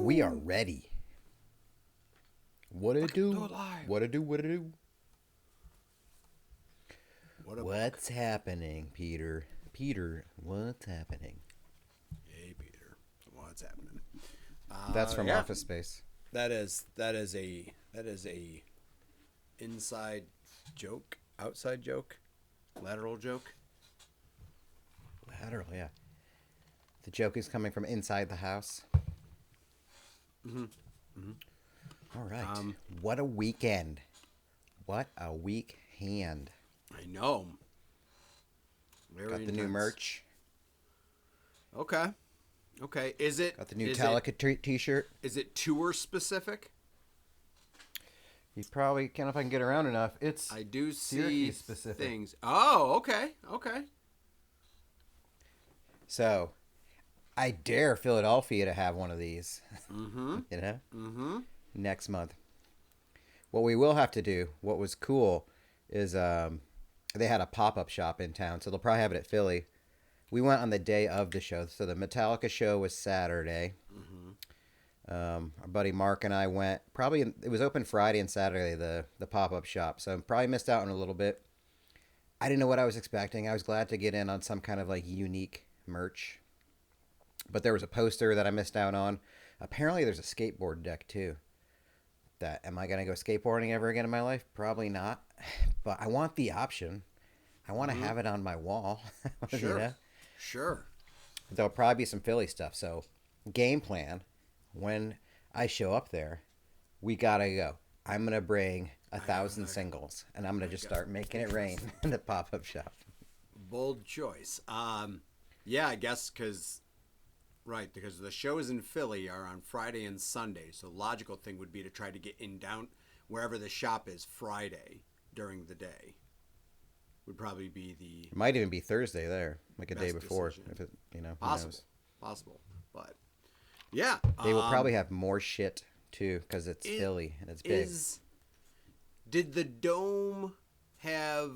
We are ready. What it do? What it do? What it do? What's happening, Peter? Peter, what's happening? Hey, Peter, what's happening? That's from Office Space. That is a inside joke, outside joke, lateral joke. Lateral, yeah. The joke is coming from inside the house. Mm-hmm. Mm-hmm. All right. What a weekend. What a weekend. I know. Very Got the intense. new merch. Okay. Is it? Got the new Metallica t-shirt. Is it tour specific? You probably can if I can get around enough. It's I do see Syracuse specific things. Oh, okay. So, I dare Philadelphia to have one of these. Mm-hmm. You know? Mm-hmm. Next month. What we will have to do, what was cool, is they had a pop-up shop in town, so they'll probably have it at Philly. We went on the day of the show, so the Metallica show was Saturday. Mm-hmm. Our buddy Mark and I went. It was open Friday and Saturday, the pop-up shop, so probably missed out on a little bit. I didn't know what I was expecting. I was glad to get in on some kind of like unique merch. But there was a poster that I missed out on. Apparently there's a skateboard deck too. Am I going to go skateboarding ever again in my life? Probably not. But I want the option. I want to have it on my wall. Sure. You know? Sure. There'll probably be some Philly stuff. So game plan, when I show up there, we got to go. I'm going to bring 1,000 singles, and I'm going to just start making it rain in the pop-up shop. Bold choice. Yeah, I guess because the shows in Philly are on Friday and Sunday, so the logical thing would be to try to get in down wherever the shop is Friday during the day. Would probably be the It might even be Thursday there, like a day before, decision. if it, who knows. Possible, but yeah, They will probably have more shit too because it's Philly and it's big. Did the Dome have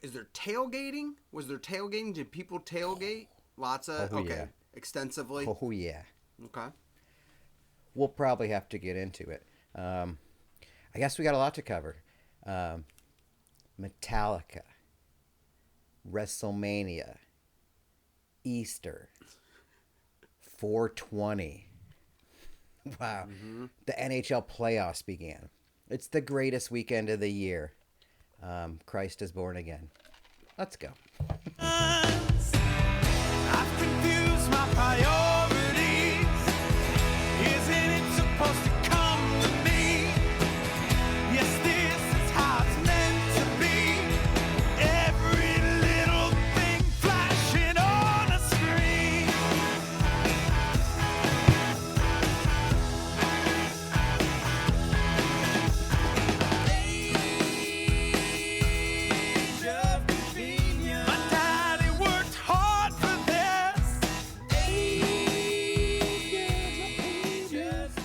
is there tailgating? Was there tailgating? Did people tailgate? Lots of yeah. Extensively. Oh yeah. Okay. We'll probably have to get into it. I guess we got a lot to cover. Metallica, WrestleMania, Easter, 420. Wow. Mm-hmm. The NHL playoffs began. It's the greatest weekend of the year. Christ is born again. Let's go. I've confused my priorities. Isn't it supposed to come to me? Yes, this is how it's meant to be. Every little thing flashing on a screen. Age of convenience. My daddy worked hard for this.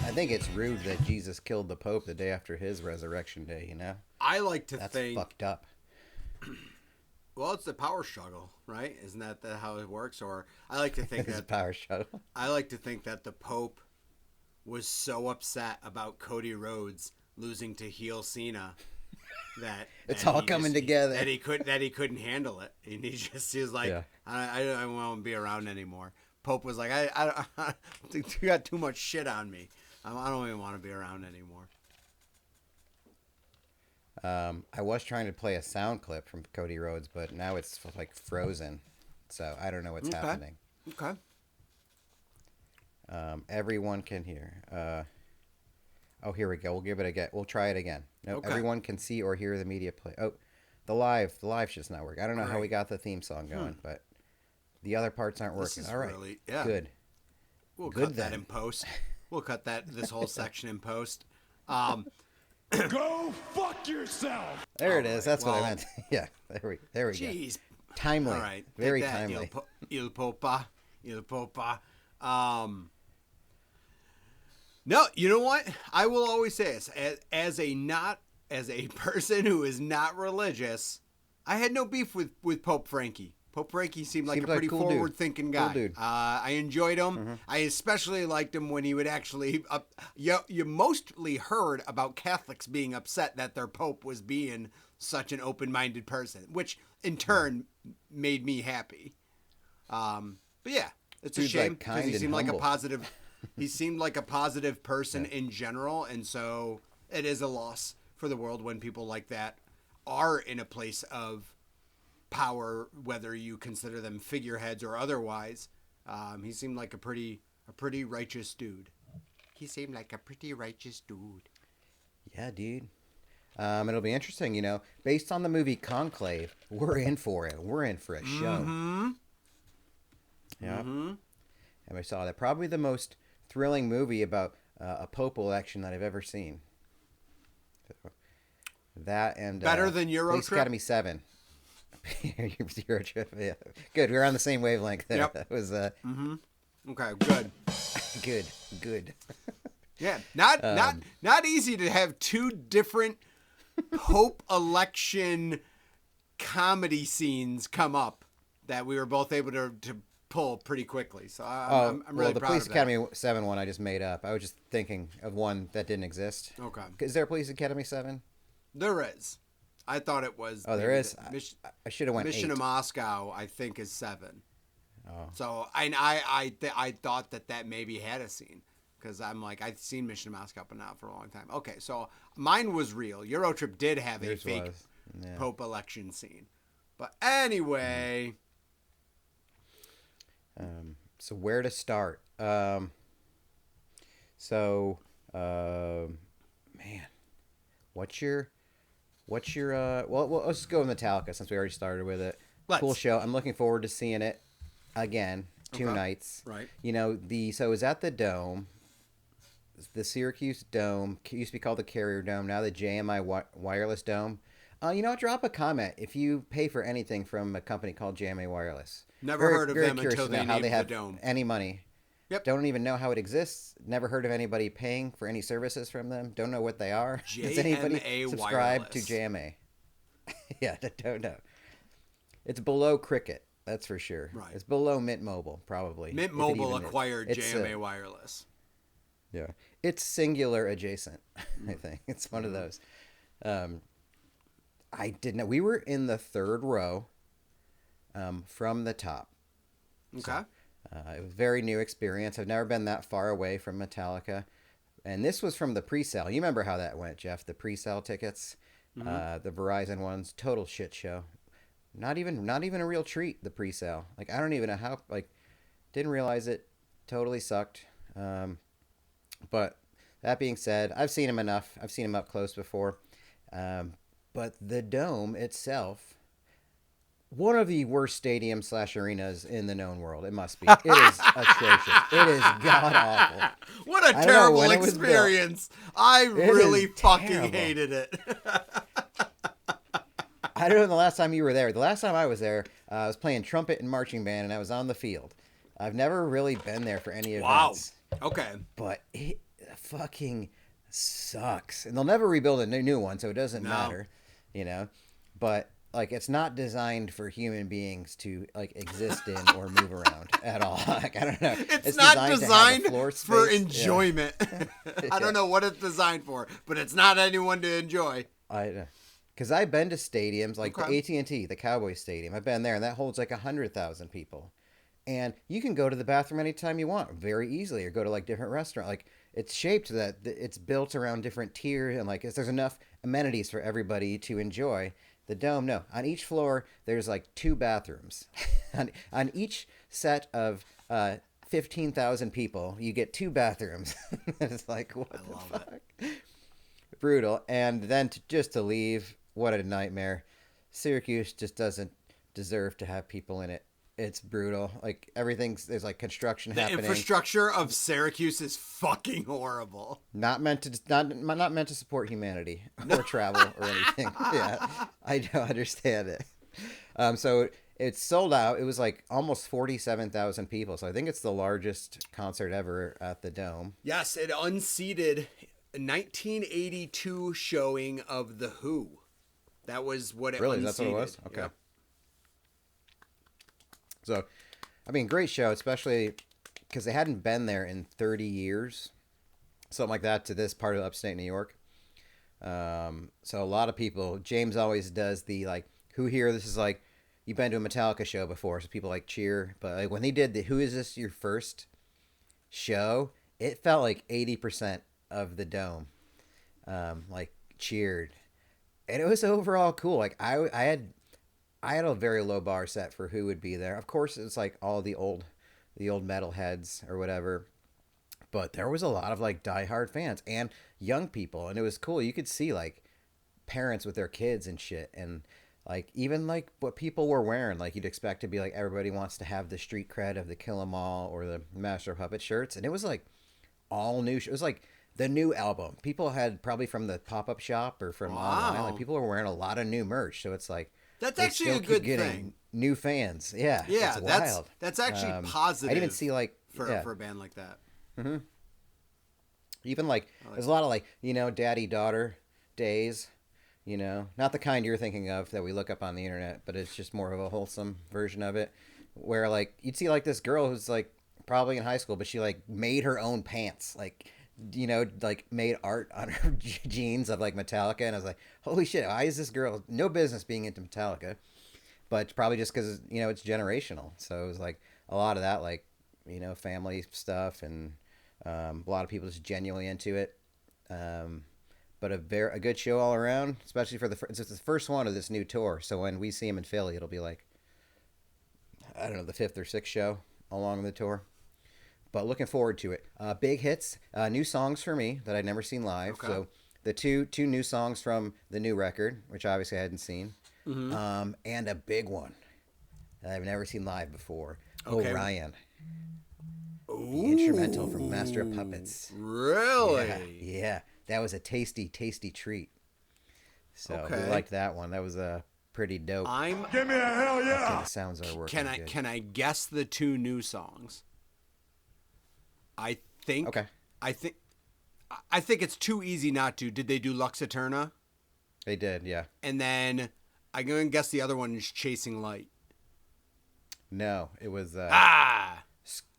I think it's rude that Jesus killed the Pope the day after his resurrection day, you know? I like to That's think fucked up. Well, it's the power struggle, right? Isn't that how it works? Or I like to think It's a that power struggle. I like to think that the Pope was so upset about Cody Rhodes losing to heel Cena that It's that all he coming just- together. That he couldn't handle it, and he was like, Yeah. I won't be around anymore. Pope was like, I you got too much shit on me. I don't even want to be around anymore. I was trying to play a sound clip from Cody Rhodes, but now it's like frozen. So I don't know what's happening. Okay. Everyone can hear. Oh, here we go. We'll give it again. We'll try it again. No, Okay. Everyone can see or hear the media play. Oh, the live just not working. I don't know how Great. we got the theme song going, but the other parts aren't This working. is All right. really- yeah. Good. We'll Good cut that then. in post. We'll cut this whole section in post. Go fuck yourself. There it is. That's what I well- meant. Yeah. There we go. Jeez. Timely. All right. Very Take that, timely. Il Popa. No, you know what? I will always say this. As a person who is not religious, I had no beef with Pope Frankie. Pope Frankie seemed like Seemed a pretty cool dude. forward-thinking guy. Cool dude. I enjoyed him. I especially liked him when he would actually... you mostly heard about Catholics being upset that their Pope was being such an open-minded person, which in turn made me happy. But yeah, it's a Dude's, shame like, because kind he and seemed like a humble. positive... He seemed like a positive person in general, and so it is a loss for the world when people like that are in a place of power, whether you consider them figureheads or otherwise. He seemed like a pretty righteous dude. He seemed like a pretty righteous dude. Yeah, dude. It'll be interesting, based on the movie Conclave, we're in for it. We're in for a show. Mm-hmm. Yeah. Mm-hmm. And I saw that. Probably the most thrilling movie about a Pope election that I've ever seen. That and... Better than Euro Police Trip? Academy 7. Euro Trip, yeah. Good, we're on the same wavelength there. Yep. That was Okay, good. good. Yeah, not easy to have two different Pope election comedy scenes come up that we were both able to pull pretty quickly. So I'm really the proud Police of that. Academy 7 one I just made up. I was just thinking of one that didn't exist. Okay. Is there a Police Academy 7? There is. I thought it was. Oh, there is? I should have went Mission 8. to Moscow, I think, is 7. Oh. So I thought that maybe had a scene because I'm like, I've seen Mission to Moscow, but not for a long time. Okay, so mine was real. Eurotrip did have a Yours fake was. Yeah. Pope election scene. But anyway. So where to start? Man, what's your well, let's go with Metallica since we already started with it. Cool show. I'm looking forward to seeing it again. 2 nights. Right. So it was at the Dome. The Syracuse Dome used to be called the Carrier Dome. Now the JMI Wireless Dome. Drop a comment if you pay for anything from a company called JMA Wireless. Never heard of very them curious until to know they how named they have the Dome. any money. Yep. Don't even know how it exists. Never heard of anybody paying for any services from them. Don't know what they are. Does anybody JMA subscribe to Wireless. JMA? Yeah, don't know. It's below Cricket, that's for sure. Right. It's below Mint Mobile, probably. Mint if it Mobile even is. acquired It's, JMA Wireless. Yeah. It's singular adjacent, I think. It's one of those. I didn't know. We were in the 3rd row from the top. Okay. So, it was a very new experience. I've never been that far away from Metallica. And this was from the pre-sale. You remember how that went, Jeff? The pre-sale tickets, the Verizon ones, total shit show. Not even a real treat, the pre-sale. Like, I don't even know how, didn't realize it. Totally sucked. But that being said, I've seen him enough. I've seen him up close before. But the Dome itself, one of the worst stadiums / arenas in the known world. It must be. It is atrocious. It is god awful. What a terrible it was built. experience. I really is fucking terrible. hated it. I don't know the last time you were there. The last time I was there, I was playing trumpet and marching band, and I was on the field. I've never really been there for any events. Wow. Okay. But it fucking sucks. And they'll never rebuild a new one, so it doesn't matter, But it's not designed for human beings to exist in or move around at all. I don't know. It's not designed to have a floor for space. enjoyment. I don't know what it's designed for, but it's not anyone to enjoy. Because I've been to stadiums like Okay. the AT&T, the Cowboys Stadium. I've been there, and that holds 100,000 people. And you can go to the bathroom anytime you want, very easily, or go to different restaurant. It's shaped that it's built around different tiers, and there's enough amenities for everybody to enjoy. The Dome, no. On each floor, there's 2 bathrooms. on each set of 15,000 people, you get 2 bathrooms. It's what the fuck? Brutal. And then just to leave, what a nightmare. Syracuse just doesn't deserve to have people in it. It's brutal. There's construction happening. The infrastructure of Syracuse is fucking horrible. Not meant to support humanity or travel or anything. Yeah, I don't understand it. So it's sold out. It was almost 47,000 people. So I think it's the largest concert ever at the Dome. Yes, it unseated a 1982 showing of The Who. That was what it Really? unseated. That's what it was? Okay. Yep. So, I mean, great show, especially because they hadn't been there in 30 years, something like that, to this part of upstate New York. So a lot of people, James always does the like, who here, this is like, you've been to a Metallica show before, so people like cheer. But like when he did the, who is this your first show, it felt like 80% of the dome, like cheered. And it was overall cool. Like I had a very low bar set for who would be there. Of course, it's like all the old metal heads or whatever. But there was a lot of like diehard fans and young people, and it was cool. You could see like parents with their kids and shit, and like even like what people were wearing. Like you'd expect to be like everybody wants to have the street cred of the Kill 'Em All or the Master of Puppet shirts, and it was like all new. It was like the new album. People had probably from the pop up shop or from online. Like people were wearing a lot of new merch, so it's like That's they actually still a keep good getting thing. new fans. Yeah, Yeah, it's wild. that's actually positive. I didn't see like for yeah. for a band like that. Mm-hmm. Even like there's a lot of like daddy daughter days, not the kind you're thinking of that we look up on the internet, but it's just more of a wholesome version of it, where like you'd see like this girl who's like probably in high school, but she like made her own pants, like like made art on her jeans of like Metallica, and I was like, holy shit, why is this girl no business being into Metallica? But probably just because it's generational, so it was like a lot of that like family stuff and. A lot of people just genuinely into it, but a good show all around, especially for it's the first one of this new tour. So when we see him in Philly, it'll be like I don't know, the 5th or 6th show along the tour. But looking forward to it. Big hits, new songs for me that I'd never seen live. Okay. So the two new songs from the new record, which obviously I hadn't seen, and a big one that I've never seen live before. Okay. Orion. The instrumental from Master of Puppets. Really? Yeah. That was a tasty, tasty treat. So we liked that one. That was a pretty dope. Give me a hell yeah! Okay, the sounds are working. Can I guess the 2 new songs? I think. Okay. I think it's too easy not to. Did they do Lux Eterna? They did, yeah. And then I'm going to guess the other one is Chasing Light. No, it was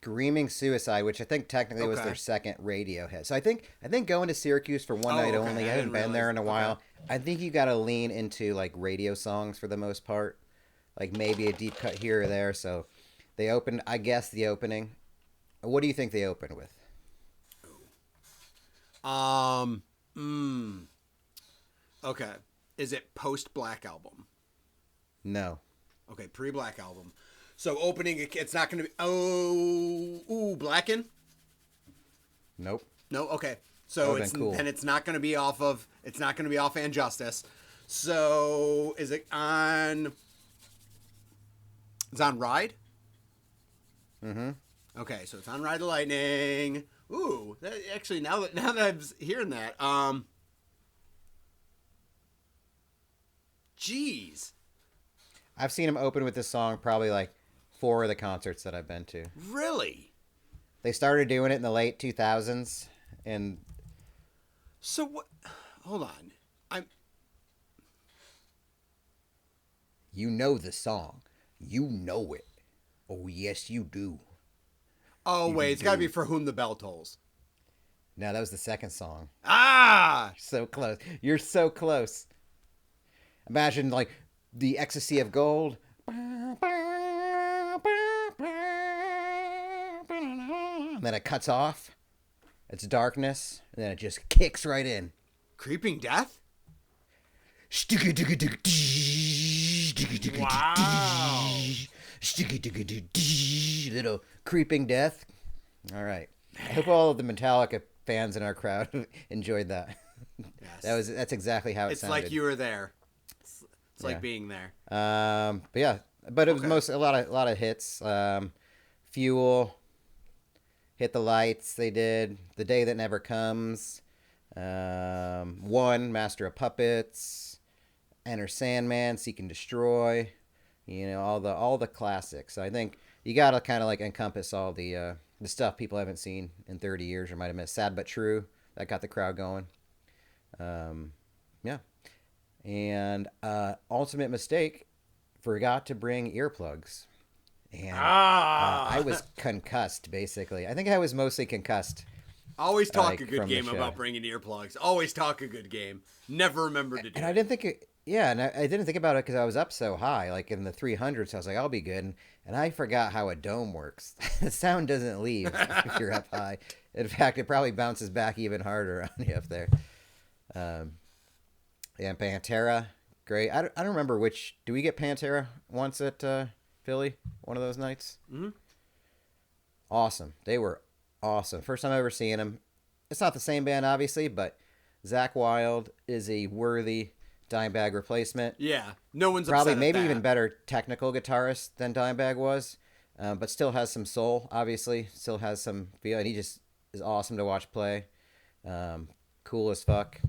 Screaming Suicide, which I think technically was their second radio hit. So I think going to Syracuse for one night only, I haven't been there in a while. Okay. I think you got to lean into like radio songs for the most part, like maybe a deep cut here or there. So they opened, I guess, the opening. What do you think they opened with? Okay. Is it post Black Album? No. Okay, pre-Black Album. So opening, it's not going to be. Blacken? Nope. No. Okay. So it's cool. And it's not going to be off of. It's not going to be off And Justice. So is it on? It's on Ride. Mm-hmm. Okay, so it's on Ride the Lightning. Ooh, actually, now that I'm hearing that, jeez. I've seen him open with this song probably like 4 of the concerts that I've been to. Really? They started doing it in the late 2000s, and so what? Hold on, You know the song. You know it. Oh yes, you do. Oh wait, it's got to be For Whom the Bell Tolls. No, that was the second song. Ah, so close. You're so close. Imagine like the Ecstasy of Gold. And then it cuts off. It's darkness. And then it just kicks right in. Creeping Death? Wow. Little Creeping Death. All right. I hope all of the Metallica fans in our crowd enjoyed that. Yes. That's exactly how it sounded. It's like you were there. It's like being there. But it was a lot of hits. Fuel, Hit the Lights. They did The Day That Never Comes. One, Master of Puppets, Enter Sandman, Seek and Destroy. All the classics. So I think you gotta kind of like encompass all the stuff people haven't seen in 30 years or might have missed. Sad But True, that got the crowd going. Yeah. And Ultimate Mistake forgot to bring earplugs. and I Ah. was concussed. Basically, I think I was mostly concussed. Always talk Like, a good from the game show. about bringing earplugs. Always talk a good game. Never remember to do And it. I didn't think it. Yeah, and I didn't think about it because I was up so high, like in the 300s. I was like, I'll be good, and I forgot how a dome works. The sound doesn't leave if you're up high. In fact, it probably bounces back even harder on you up there. Um, yeah, Pantera, great. I don't remember which. Do we get Pantera once at Philly? One of those nights. Mhm. Awesome. They were awesome. First time ever seeing them. It's not the same band, obviously, but Zach Wilde is a worthy Dimebag replacement. Yeah, no one's Probably upset at maybe that. even better technical guitarist than Dimebag was, but still has some soul. Obviously, still has some feel, and he just is awesome to watch play. Cool as fuck,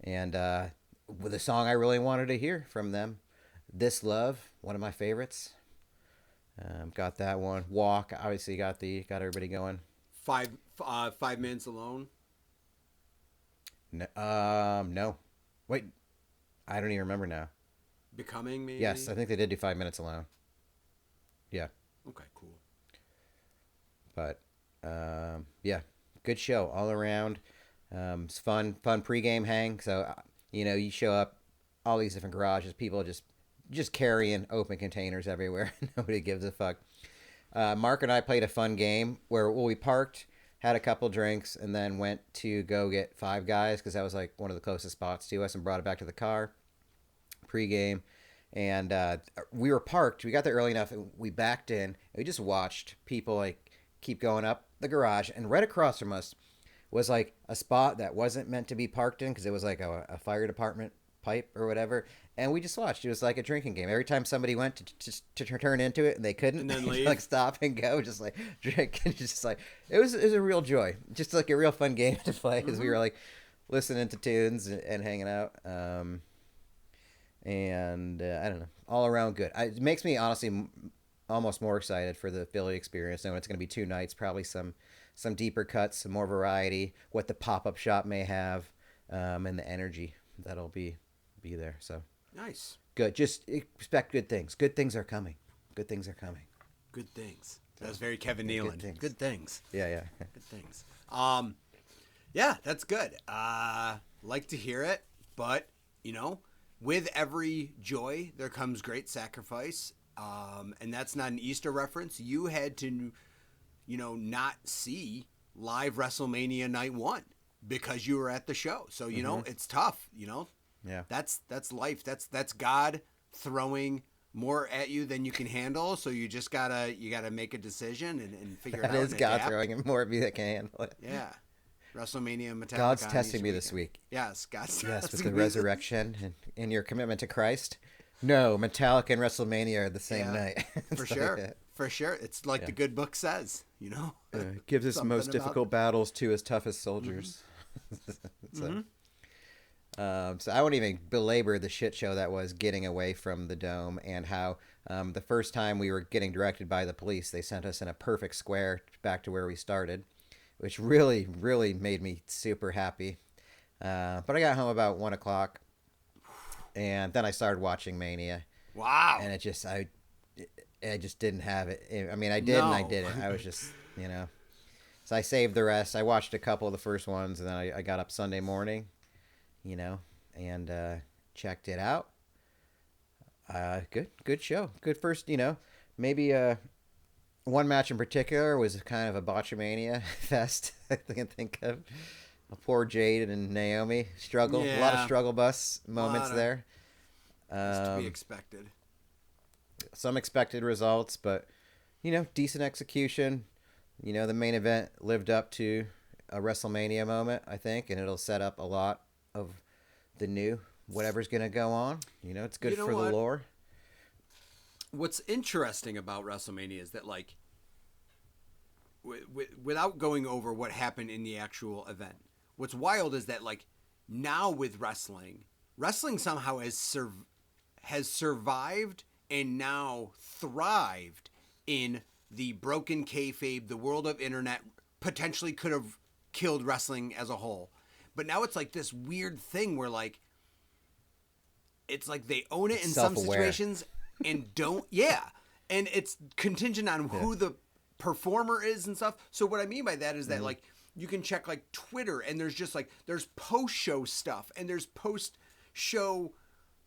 and with a song I really wanted to hear from them, "This Love," one of my favorites. Got that one. "Walk," obviously got everybody going. 5 minutes alone. No, no, wait, I don't even remember now. Becoming maybe. Yes, I think they did do 5 minutes alone. Yeah. Okay, cool. But yeah, good show all around. It's fun pregame hang. So you show up, all these different garages, people just carrying open containers everywhere. Nobody gives a fuck. Mark and I played a fun game where we parked, had a couple drinks, and then went to go get Five Guys because that was like one of the closest spots to us, and brought it back to the car pregame. And we were parked. We got there early enough, and we backed in. And we just watched people like keep going up the garage, and right across from us was like a spot that wasn't meant to be parked in because it was like a fire department pipe or whatever. And we just watched. It was like a drinking game. Every time somebody went to turn into it and they couldn't, And then they'd, leave. like stop and go, just like drink, and just like it was a real joy, just like a real fun game to play because we were like listening to tunes and hanging out. And I don't know, all around good. It makes me honestly almost more excited for the Philly experience. Knowing it's going to be 2 nights, probably some deeper cuts, some more variety, what the pop-up shop may have, and the energy that'll be there. So Nice. good. Just expect good things. Good things are coming. Good things are coming. Good things. That was very Kevin Yeah, Nealon. good things. Good things. Yeah. Good things. Yeah, that's good. Like to hear it, but with every joy there comes great sacrifice. And that's not an Easter reference. You had to, not see live WrestleMania night 1 because you were at the show. So it's tough. Yeah. That's life. That's God throwing more at you than you can handle. So you just gotta make a decision and figure That it out. is and God adapt. throwing it more at me that can handle it. Yeah. WrestleMania, Metallica. God's on testing Easter me this weekend. week. Yes, God's Yes, with testing the me this- resurrection and your commitment to Christ. No, Metallica and WrestleMania are the same Yeah, night. For It's sure. like, For sure. It's like the good book says, gives us Something most about- difficult battles to his toughest soldiers. So I won't even belabor the shit show that was getting away from the dome, and how the first time we were getting directed by the police, they sent us in a perfect square back to where we started, which really, really made me super happy. But I got home about 1:00, and then I started watching Mania, Wow. and I just didn't have it. I mean, I did and I No. didn't. I was just, So I saved the rest. I watched a couple of the first ones, and then I got up Sunday morning, and checked it out. Good show. Good first, maybe one match in particular was kind of a botchamania fest. I can think of. Poor Jade and Naomi struggle. A lot of Yeah. struggle bus moments Lot of- there. It's to be expected. Some expected results, but decent execution. The main event lived up to a WrestleMania moment, I think, and it'll set up a lot of the new whatever's gonna go on. It's good You know for what? the lore. What's interesting about WrestleMania is that, like, without going over what happened in the actual event, what's wild is that, like, now with wrestling somehow has survived and now thrived in the broken kayfabe. The world of internet potentially could have killed wrestling as a whole, but now it's like this weird thing where, like, it's like they own it in some Self-aware. situations and don't. Yeah. and it's contingent on who the performer is and stuff. So what I mean by that is that like you can check like Twitter, and there's just like there's post-show stuff, and there's post-show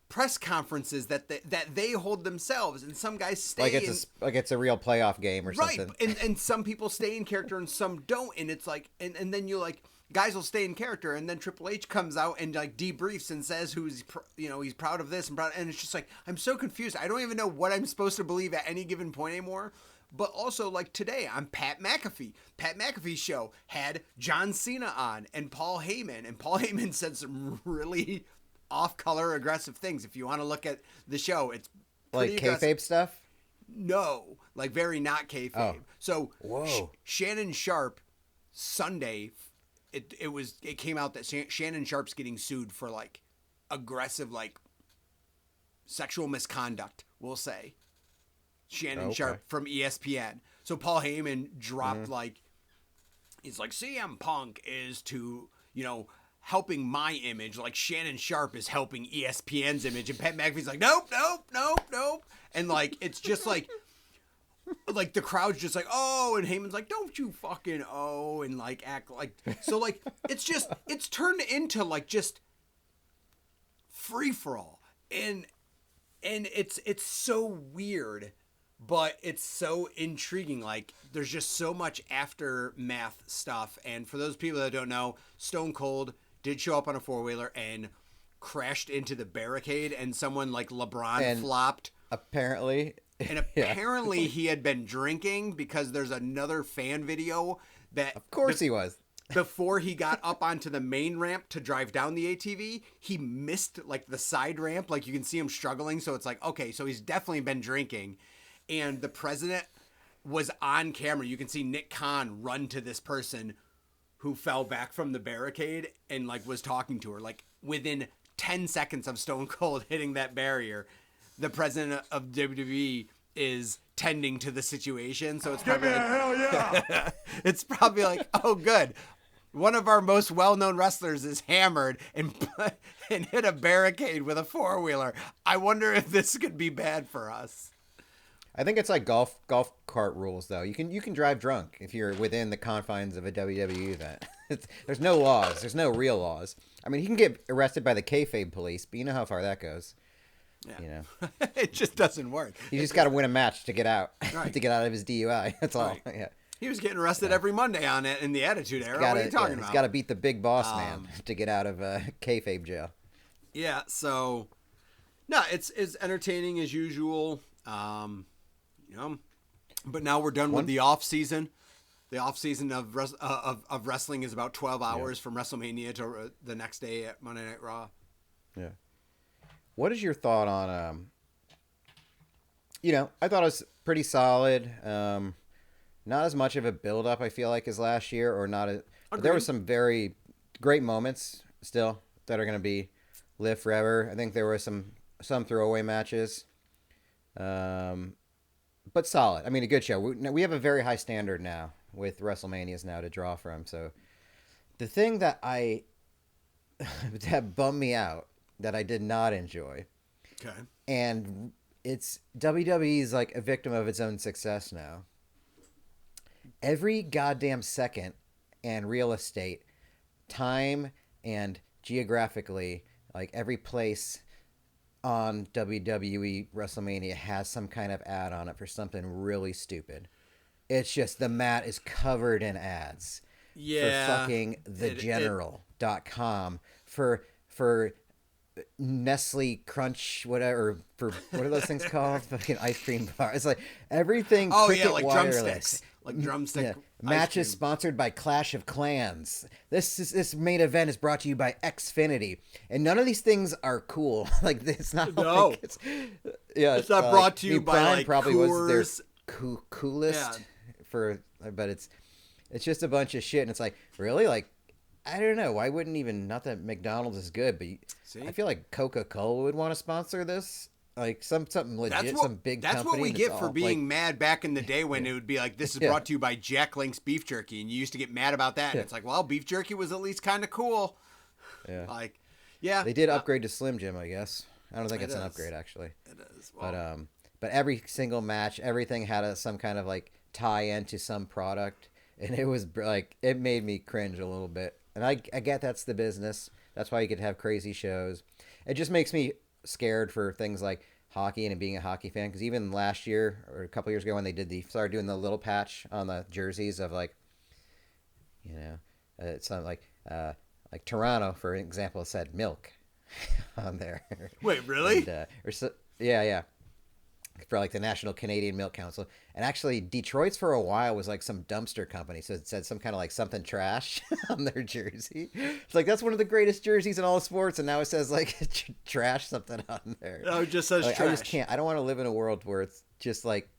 press conferences that they hold themselves, and some guys stay like it's a real playoff game or right, something. and some people stay in character and some don't, and it's like and then you like guys will stay in character, and then Triple H comes out and like debriefs and says he's proud of this and proud, and it's just like I'm so confused. I don't even know what I'm supposed to believe at any given point anymore. But also, like today on Pat McAfee. Pat McAfee's show had John Cena on and Paul Heyman. And Paul Heyman said some really off-color, aggressive things. If you want to look at the show, it's like kayfabe stuff? No. Like very not kayfabe. Oh. So, whoa. Shannon Sharp, Sunday, it came out that Shannon Sharp's getting sued for, like, aggressive, like, sexual misconduct, we'll say. Shannon Sharp from ESPN. So Paul Heyman dropped he's like, CM Punk is to, helping my image, like Shannon Sharp is helping ESPN's image. And Pat McAfee's like, nope. And like, it's just like the crowd's just like, oh, and Heyman's like, don't you fucking and like act like, so like, it's turned into like just free for all. And it's so weird. But it's so intriguing. Like, there's just so much aftermath stuff. And for those people that don't know, Stone Cold did show up on a four-wheeler and crashed into the barricade. And someone like LeBron flopped. Apparently. And apparently he had been drinking, because there's another fan video that... Of course he was. Before he got up onto the main ramp to drive down the ATV, he missed like the side ramp. Like, you can see him struggling. So it's like, okay, so he's definitely been drinking. And the president was on camera. You can see Nick Khan run to this person who fell back from the barricade and like was talking to her. Like within 10 seconds of Stone Cold hitting that barrier, the president of WWE is tending to the situation. So it's probably hell yeah. It's probably like, oh, good. One of our most well-known wrestlers is hammered and hit a barricade with a four-wheeler. I wonder if this could be bad for us. I think it's like golf cart rules, though. You can drive drunk if you're within the confines of a WWE event. There's no laws. There's no real laws. I mean, you can get arrested by the kayfabe police, but you know how far that goes. Yeah. It just doesn't work. You just got to win a match to get out, right. to get out of his DUI. That's all. Right. Yeah. He was getting arrested every Monday on it in the Attitude Era. What are you talking about? He's got to beat the big boss man to get out of kayfabe jail. Yeah. So, no, it's entertaining as usual. But now we're done with the off season. The off season of wrestling is about 12 hours from WrestleMania to the next day at Monday Night Raw. Yeah. What is your thought on? I thought it was pretty solid. Not as much of a build up, I feel like, as last year, or not. But there were some very great moments still that are going to live forever. I think there were some throwaway matches. But solid. I mean, a good show. We have a very high standard now with WrestleManias now to draw from. So the thing that that bummed me out, that I did not enjoy. Okay. And it's WWE's like a victim of its own success now. Every goddamn second and real estate, time and geographically, like every place on WWE WrestleMania has some kind of ad on it for something really stupid. It's just the mat is covered in ads. Yeah. For fucking thegeneral.com, for Nestle Crunch, whatever, for what are those things called? Fucking ice cream bar. It's like everything. Oh yeah, like wireless. drumsticks. Like drumstick. Yeah. Matches sponsored by Clash of Clans. This main event is brought to you by Xfinity, and none of these things are cool. Like it's not. No. Like it's not brought to you by Prime like probably Coors. was their coolest but it's just a bunch of shit, and it's like really like. I don't know. Why wouldn't even, not that McDonald's is good, but I feel like Coca-Cola would want to sponsor this. Like something legit, some big company. That's what we get for being mad back in the day when it would be like, this is brought to you by Jack Link's Beef Jerky. And you used to get mad about that. And it's like, well, beef jerky was at least kind of cool. Yeah. Like, yeah. They did upgrade to Slim Jim, I guess. I don't think it's an upgrade, actually. It is. Well, but every single match, everything had some kind of like tie into some product, and it was like it made me cringe a little bit. And I get that's the business. That's why you could have crazy shows. It just makes me scared for things like hockey and being a hockey fan, because even last year or a couple years ago when they started doing the little patch on the jerseys of like, you know, it's not like Toronto, for example, said milk on there. Wait, really? And, yeah, for like the National Canadian Milk Council. And actually, Detroit's for a while was like some dumpster company, so it said some kind of like something trash on their jersey. It's like, that's one of the greatest jerseys in all of sports, and now it says like trash something on there. No, it just says like, trash. I just can't. I don't want to live in a world where it's just like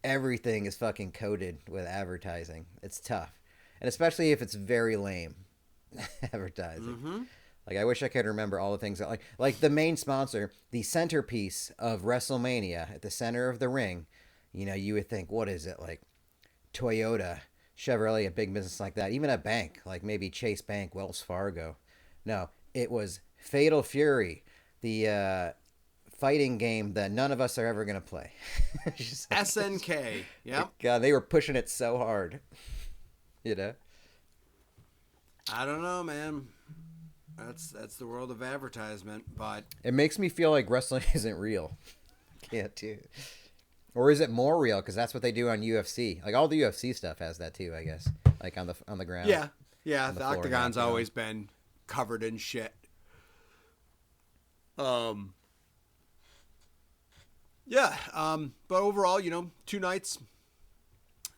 everything is fucking coated with advertising. It's tough, and especially if it's very lame advertising. Mm-hmm. Like, I wish I could remember all the things that, like the main sponsor, the centerpiece of WrestleMania at the center of the ring. You know, you would think, what is it, like Toyota, Chevrolet, a big business like that, even a bank, like maybe Chase Bank, Wells Fargo. No, it was Fatal Fury, the fighting game that none of us are ever going to play. SNK. Yep. God, they were pushing it so hard. You know? I don't know, man. That's the world of advertisement, but it makes me feel like wrestling isn't real. Can't do it. Or is it more real? Because that's what they do on UFC. Like all the UFC stuff has that too, I guess. Like on the ground. Yeah. The The octagon's always been covered in shit. Yeah. But overall, 2 nights.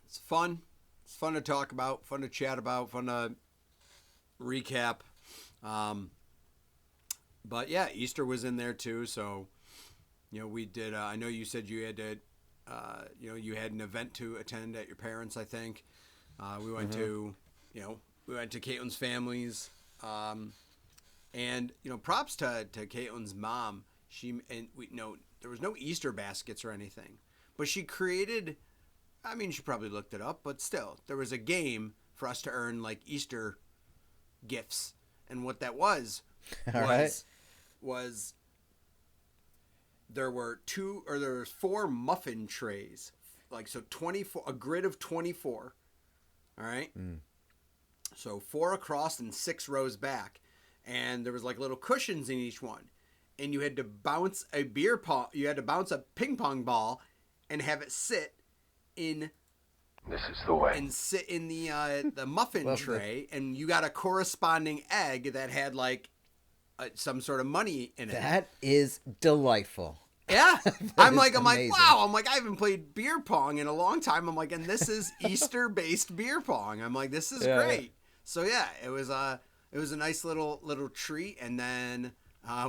It's fun. It's fun to talk about. Fun to chat about. Fun to recap. But yeah, Easter was in there too. So, we did, I know you said you had to, you had an event to attend at your parents', I think. We went to, we went to Caitlin's family's, and, props to Caitlin's mom. There was no Easter baskets or anything, but she created, she probably looked it up, but still there was a game for us to earn like Easter gifts. And what that was there were 4 muffin trays, like, so 24, a grid of 24. All right. So 4 across and 6 rows back. And there was like little cushions in each one. And you had to bounce a ping pong ball and have it sit in. This is the way. And sit in the muffin tray, and you got a corresponding egg that had like some sort of money in it. That is delightful. Yeah, I'm like, amazing. wow. I'm like, I haven't played beer pong in a long time. I'm like, and this is Easter-based beer pong. I'm like, this is great. Yeah. So yeah, it was a nice little treat, and then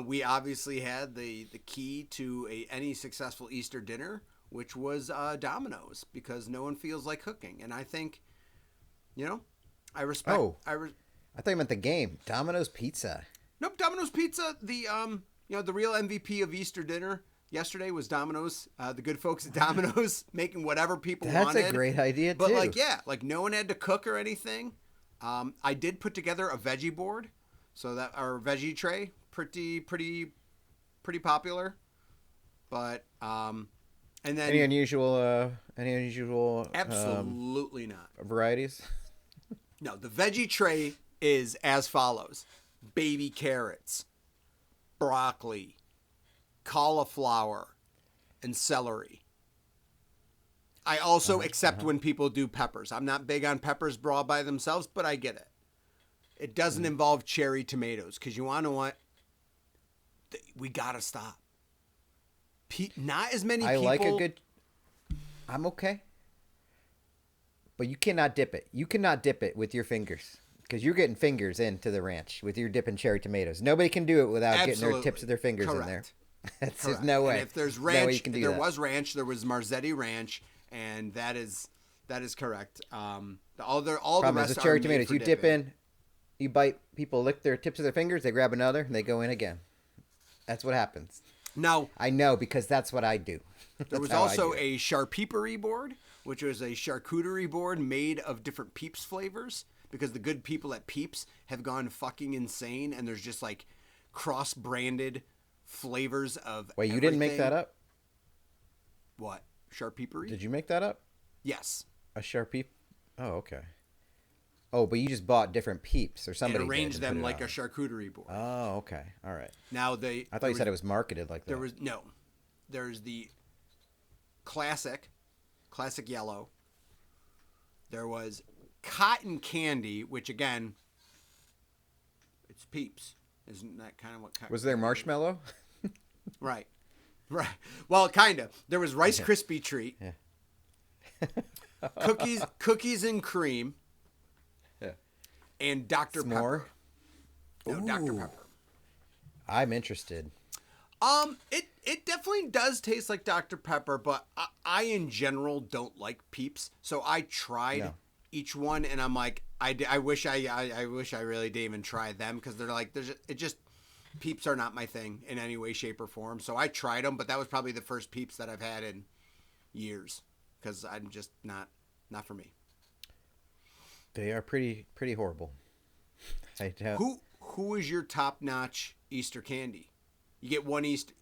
we obviously had the key to any successful Easter dinner, which was Domino's, because no one feels like cooking. And I think, I respect. Oh, I thought you meant the game. Domino's Pizza. Nope, Domino's Pizza. The the real MVP of Easter dinner yesterday was Domino's. The good folks at Domino's making whatever people wanted. That's a great idea, but too. But no one had to cook or anything. I did put together a veggie board, so that our veggie tray, pretty popular. But and then any unusual absolutely not varieties. No, the veggie tray is as follows: baby carrots, broccoli, cauliflower, and celery. I also accept when people do peppers. I'm not big on peppers all by themselves, but I get it. It doesn't involve cherry tomatoes, because you want to know what? We gotta stop. Not as many people. I like a good. I'm okay. But you cannot dip it. You cannot dip it with your fingers, because you're getting fingers into the ranch with your dipping cherry tomatoes. Nobody can do it without getting their tips of their fingers in there. That's just no way. And if there's ranch, there was ranch. There was Marzetti ranch, and that is correct. All the rest is the cherry are made tomatoes. for You dip dipping. in, you bite. People lick their tips of their fingers. They grab another, and they go in again. That's what happens. Now, I know, because that's what I do. There was also a charcuterie board, which was a charcuterie board made of different Peeps flavors, because the good people at Peeps have gone fucking insane, and there's just like cross-branded flavors of Wait, you didn't make that up? What? Charcuterie? Did you make that up? Yes. A Sharpie? Oh, okay. Oh, but you just bought different peeps or somebody And arranged did and them put it like a on. charcuterie board. Oh, okay. All right. Now I thought you said it was marketed like that. There was no. There's the classic yellow. There was cotton candy, which again, it's Peeps. Isn't that kind of what cotton Was there candy is? marshmallow? Right. Right. Well, kind of. There was Rice Krispie treat. Yeah. Cookies and cream. Yeah. And Dr. S'more? Pepper. No, Dr. Ooh. Pepper. I'm interested. It definitely does taste like Dr. Pepper, but I in general don't like Peeps. So I tried each one, and I'm like, I wish I really didn't even try them, because they're like, Peeps are not my thing in any way, shape, or form. So I tried them, but that was probably the first Peeps that I've had in years, because I'm just not for me. They are pretty horrible. I don't. Who is your top notch Easter candy? You get one Easter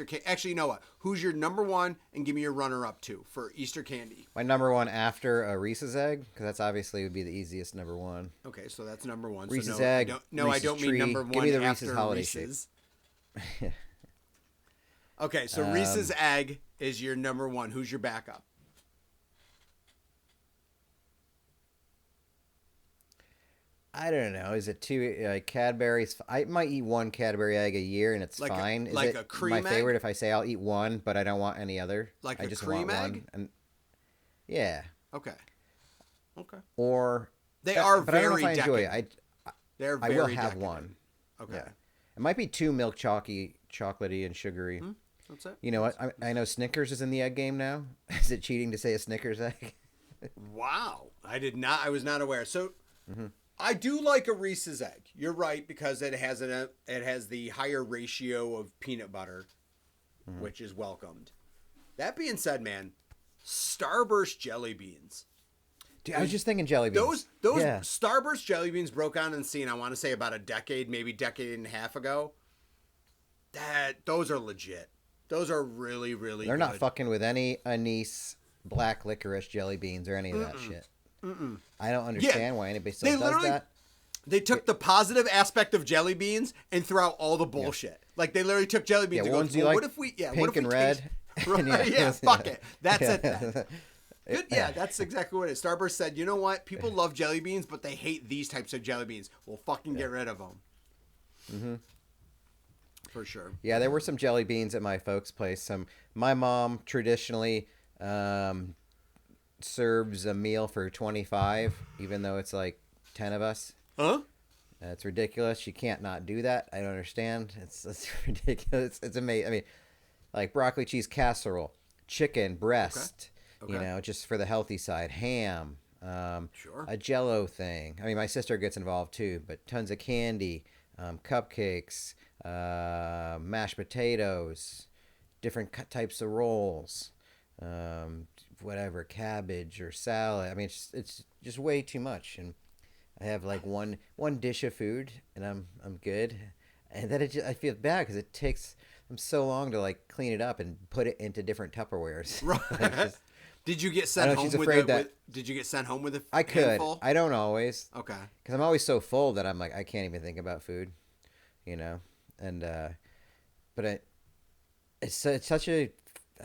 candy. Actually, you know what? Who's your number one, and give me your runner up too for Easter candy? My number one after a Reese's egg, because that's obviously would be the easiest number one. Okay, so that's number one. Reese's so no, egg. I don't Reese's mean number tree. one. Give me the after Reese's holiday Reese's. Okay, so Reese's egg is your number one. Who's your backup? I don't know. Is it two Cadbury's? I might eat one Cadbury egg a year, and it's Like fine. Is like it a cream my egg? favorite if I say I'll eat one, but I don't want any other? Like I a just cream want egg? one. And yeah. Okay. Or They are but I don't know if I very enjoy decadent. it. They're I very will have decadent. one. Okay. Yeah. It might be too milk chocolatey and sugary. That's it. You know what? I know Snickers is in the egg game now. Is it cheating to say a Snickers egg? Wow. I was not aware. So I do like a Reese's egg. You're right, because it has the higher ratio of peanut butter, which is welcomed. That being said, man, Starburst jelly beans. Dude, I was just thinking jelly beans. Those Yeah. Starburst jelly beans broke on the scene, I want to say about a decade, maybe decade and a half ago. Those are legit. Those are really, really They're good. not fucking with any anise, black licorice jelly beans or any of that shit. I don't understand why anybody still does that. They took the positive aspect of jelly beans and threw out all the bullshit. Like, they literally took jelly beans Yeah, and ones goes, you well, like what if we, pink what if and we red. Right, yeah, fuck it. That's Yeah. it then. Good, yeah, that's exactly what it is. Starburst said, you know what? People love jelly beans, but they hate these types of jelly beans. We'll fucking get rid of them. Mm-hmm. For sure. Yeah, there were some jelly beans at my folks' place. My mom traditionally serves a meal for 25, even though it's like 10 of us. Huh? It's ridiculous. She can't not do that. I don't understand. It's ridiculous. It's amazing. I mean, like broccoli cheese casserole, chicken breast, Okay. you know, just for the healthy side, ham, Sure. a Jello thing. I mean, my sister gets involved too, but tons of candy, cupcakes, mashed potatoes, different types of rolls, whatever, cabbage or salad. I mean, it's just way too much. And I have like one dish of food, and I'm good. And then I feel bad because it takes them so long to like clean it up and put it into different Tupperwares. Right. Did you get I sent know, home she's with afraid a? that- Did you get sent home with a? I could. handful? I don't always. Okay. Because I'm always so full that I'm like, I can't even think about food, you know? And, but it's such a,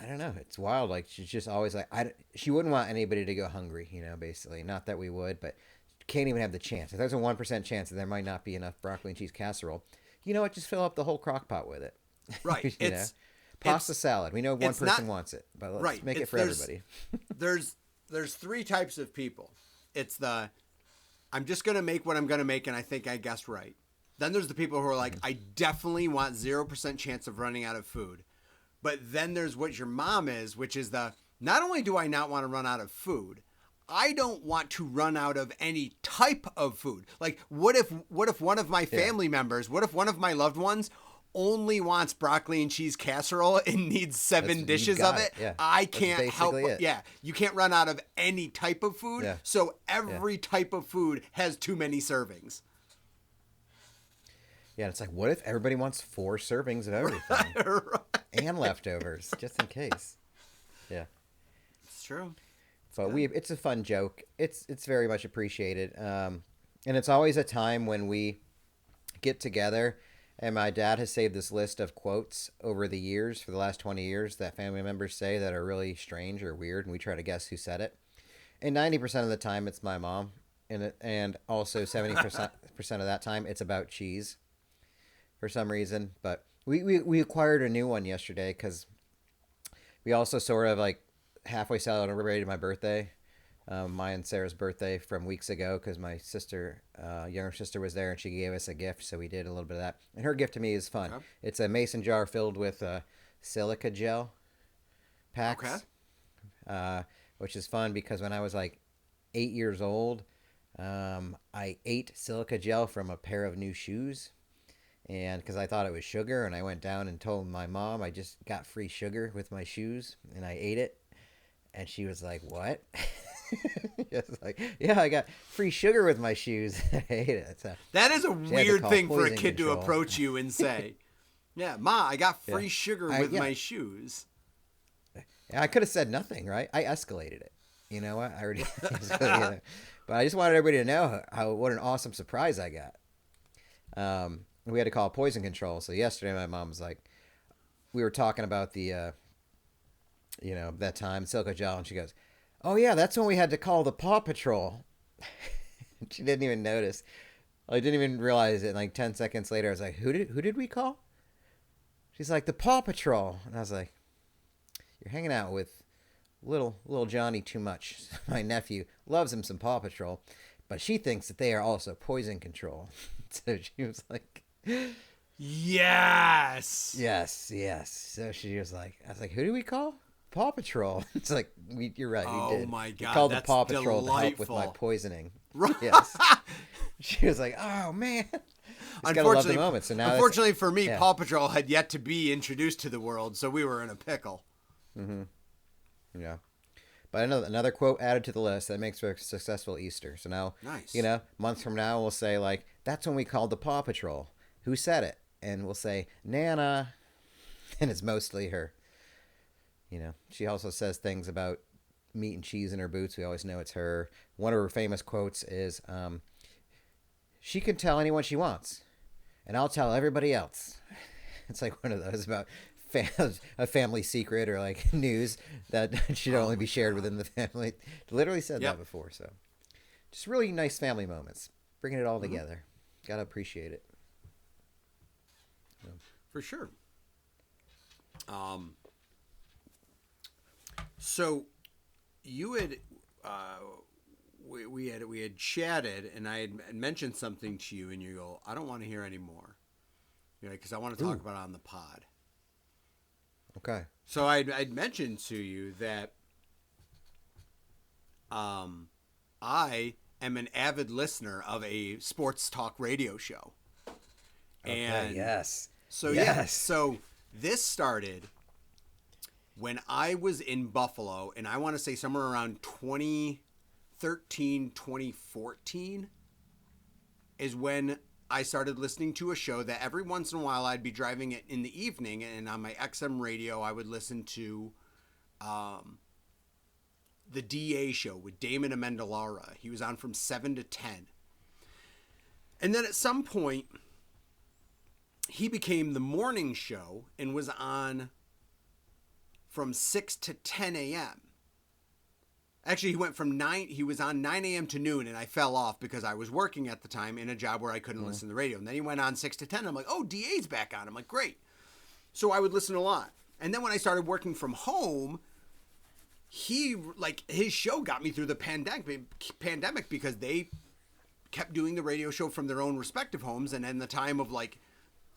I don't know, it's wild. Like, she's just always like, she wouldn't want anybody to go hungry, you know, basically. Not that we would, but can't even have the chance. If there's a 1% chance that there might not be enough broccoli and cheese casserole, you know what? Just fill up the whole crock pot with it. Right. you know? Pasta salad. We know one person wants it, but let's make it for everybody. There's three types of people. It's the, I'm just going to make what I'm going to make, and I think I guessed right. Then there's the people who are like, I definitely want 0% chance of running out of food. But then there's what your mom is, which is the, not only do I not want to run out of food, I don't want to run out of any type of food. Like, what if one of my family members, what if one of my loved ones only wants broccoli and cheese casserole and needs 7 dishes of it? Yeah. I That's can't help basically but, it. yeah, you can't run out of any type of food. Yeah. So every type of food has too many servings. Yeah, it's like, what if everybody wants 4 servings of everything Right. and leftovers, just in case? Yeah. It's true. But it's a fun joke. It's very much appreciated. And it's always a time when we get together. And my dad has saved this list of quotes over the years, for the last 20 years, that family members say that are really strange or weird, and we try to guess who said it. And 90% of the time, it's my mom, and also 70% of that time, it's about cheese, for some reason. But we acquired a new one yesterday because we also sort of like halfway celebrated my birthday, my and Sarah's birthday from weeks ago, because my sister, younger sister, was there and she gave us a gift, so we did a little bit of that. And her gift to me is fun. Okay. It's a mason jar filled with silica gel packs, which is fun because when I was like 8 years old, I ate silica gel from a pair of new shoes. And because I thought it was sugar, and I went down and told my mom I just got free sugar with my shoes, and I ate it. And she was like, "What?" Just like, "Yeah, I got free sugar with my shoes." I ate it. So that is a weird thing for a kid to approach you and say, "Yeah, Ma, I got free sugar with my shoes." I could have said nothing, right? I escalated it. You know what? I already escalated it. But I just wanted everybody to know what an awesome surprise I got. We had to call poison control. So yesterday my mom was like, we were talking about the, that time, silica gel, and she goes, "Oh yeah, that's when we had to call the Paw Patrol." She didn't even notice. I didn't even realize it. And like 10 seconds later, I was like, who did we call? She's like, "The Paw Patrol." And I was like, "You're hanging out with little Johnny too much." My nephew loves him some Paw Patrol, but she thinks that they are also poison control. So she was like, yes. So she was like, I was like, "Who do we call? Paw Patrol." It's like, you're right. Oh, we did. my God. We called that's the Paw Patrol delightful. to help with my poisoning. Right. Yes. She was like, "Oh man." Unfortunately, moment. So now unfortunately for me, Paw Patrol had yet to be introduced to the world, so we were in a pickle. Mm-hmm. Yeah. But another quote added to the list that makes for a successful Easter. So now, nice. Months from now, we'll say, like, that's when we called the Paw Patrol. Who said it? And we'll say, Nana. And it's mostly her. She also says things about meat and cheese in her boots. We always know it's her. One of her famous quotes is, "She can tell anyone she wants, and I'll tell everybody else." It's like one of those about a family secret or like news that should only be shared within the family. Literally said that before. So just really nice family moments, bringing it all together. Gotta appreciate it. For sure. So you had we had chatted, and I had mentioned something to you, and you go, "I don't want to hear anymore," because I want to talk about it on the pod. Okay. So I'd mentioned to you that I am an avid listener of a sports talk radio show. Okay, and yes. So yes. So this started when I was in Buffalo, and I want to say somewhere around 2013, 2014 is when I started listening to a show that every once in a while I'd be driving it in the evening, and on my XM radio I would listen to the DA show with Damon Amendolara. He was on from 7 to 10. And then at some point he became the morning show and was on from 6 to 10 a.m. Actually, he was on 9 a.m. to noon, and I fell off because I was working at the time in a job where I couldn't listen to the radio. And then he went on 6 to 10. I'm like, oh, DA's back on. I'm like, great. So I would listen a lot. And then when I started working from home, his show got me through the pandemic because they kept doing the radio show from their own respective homes. And in the time of like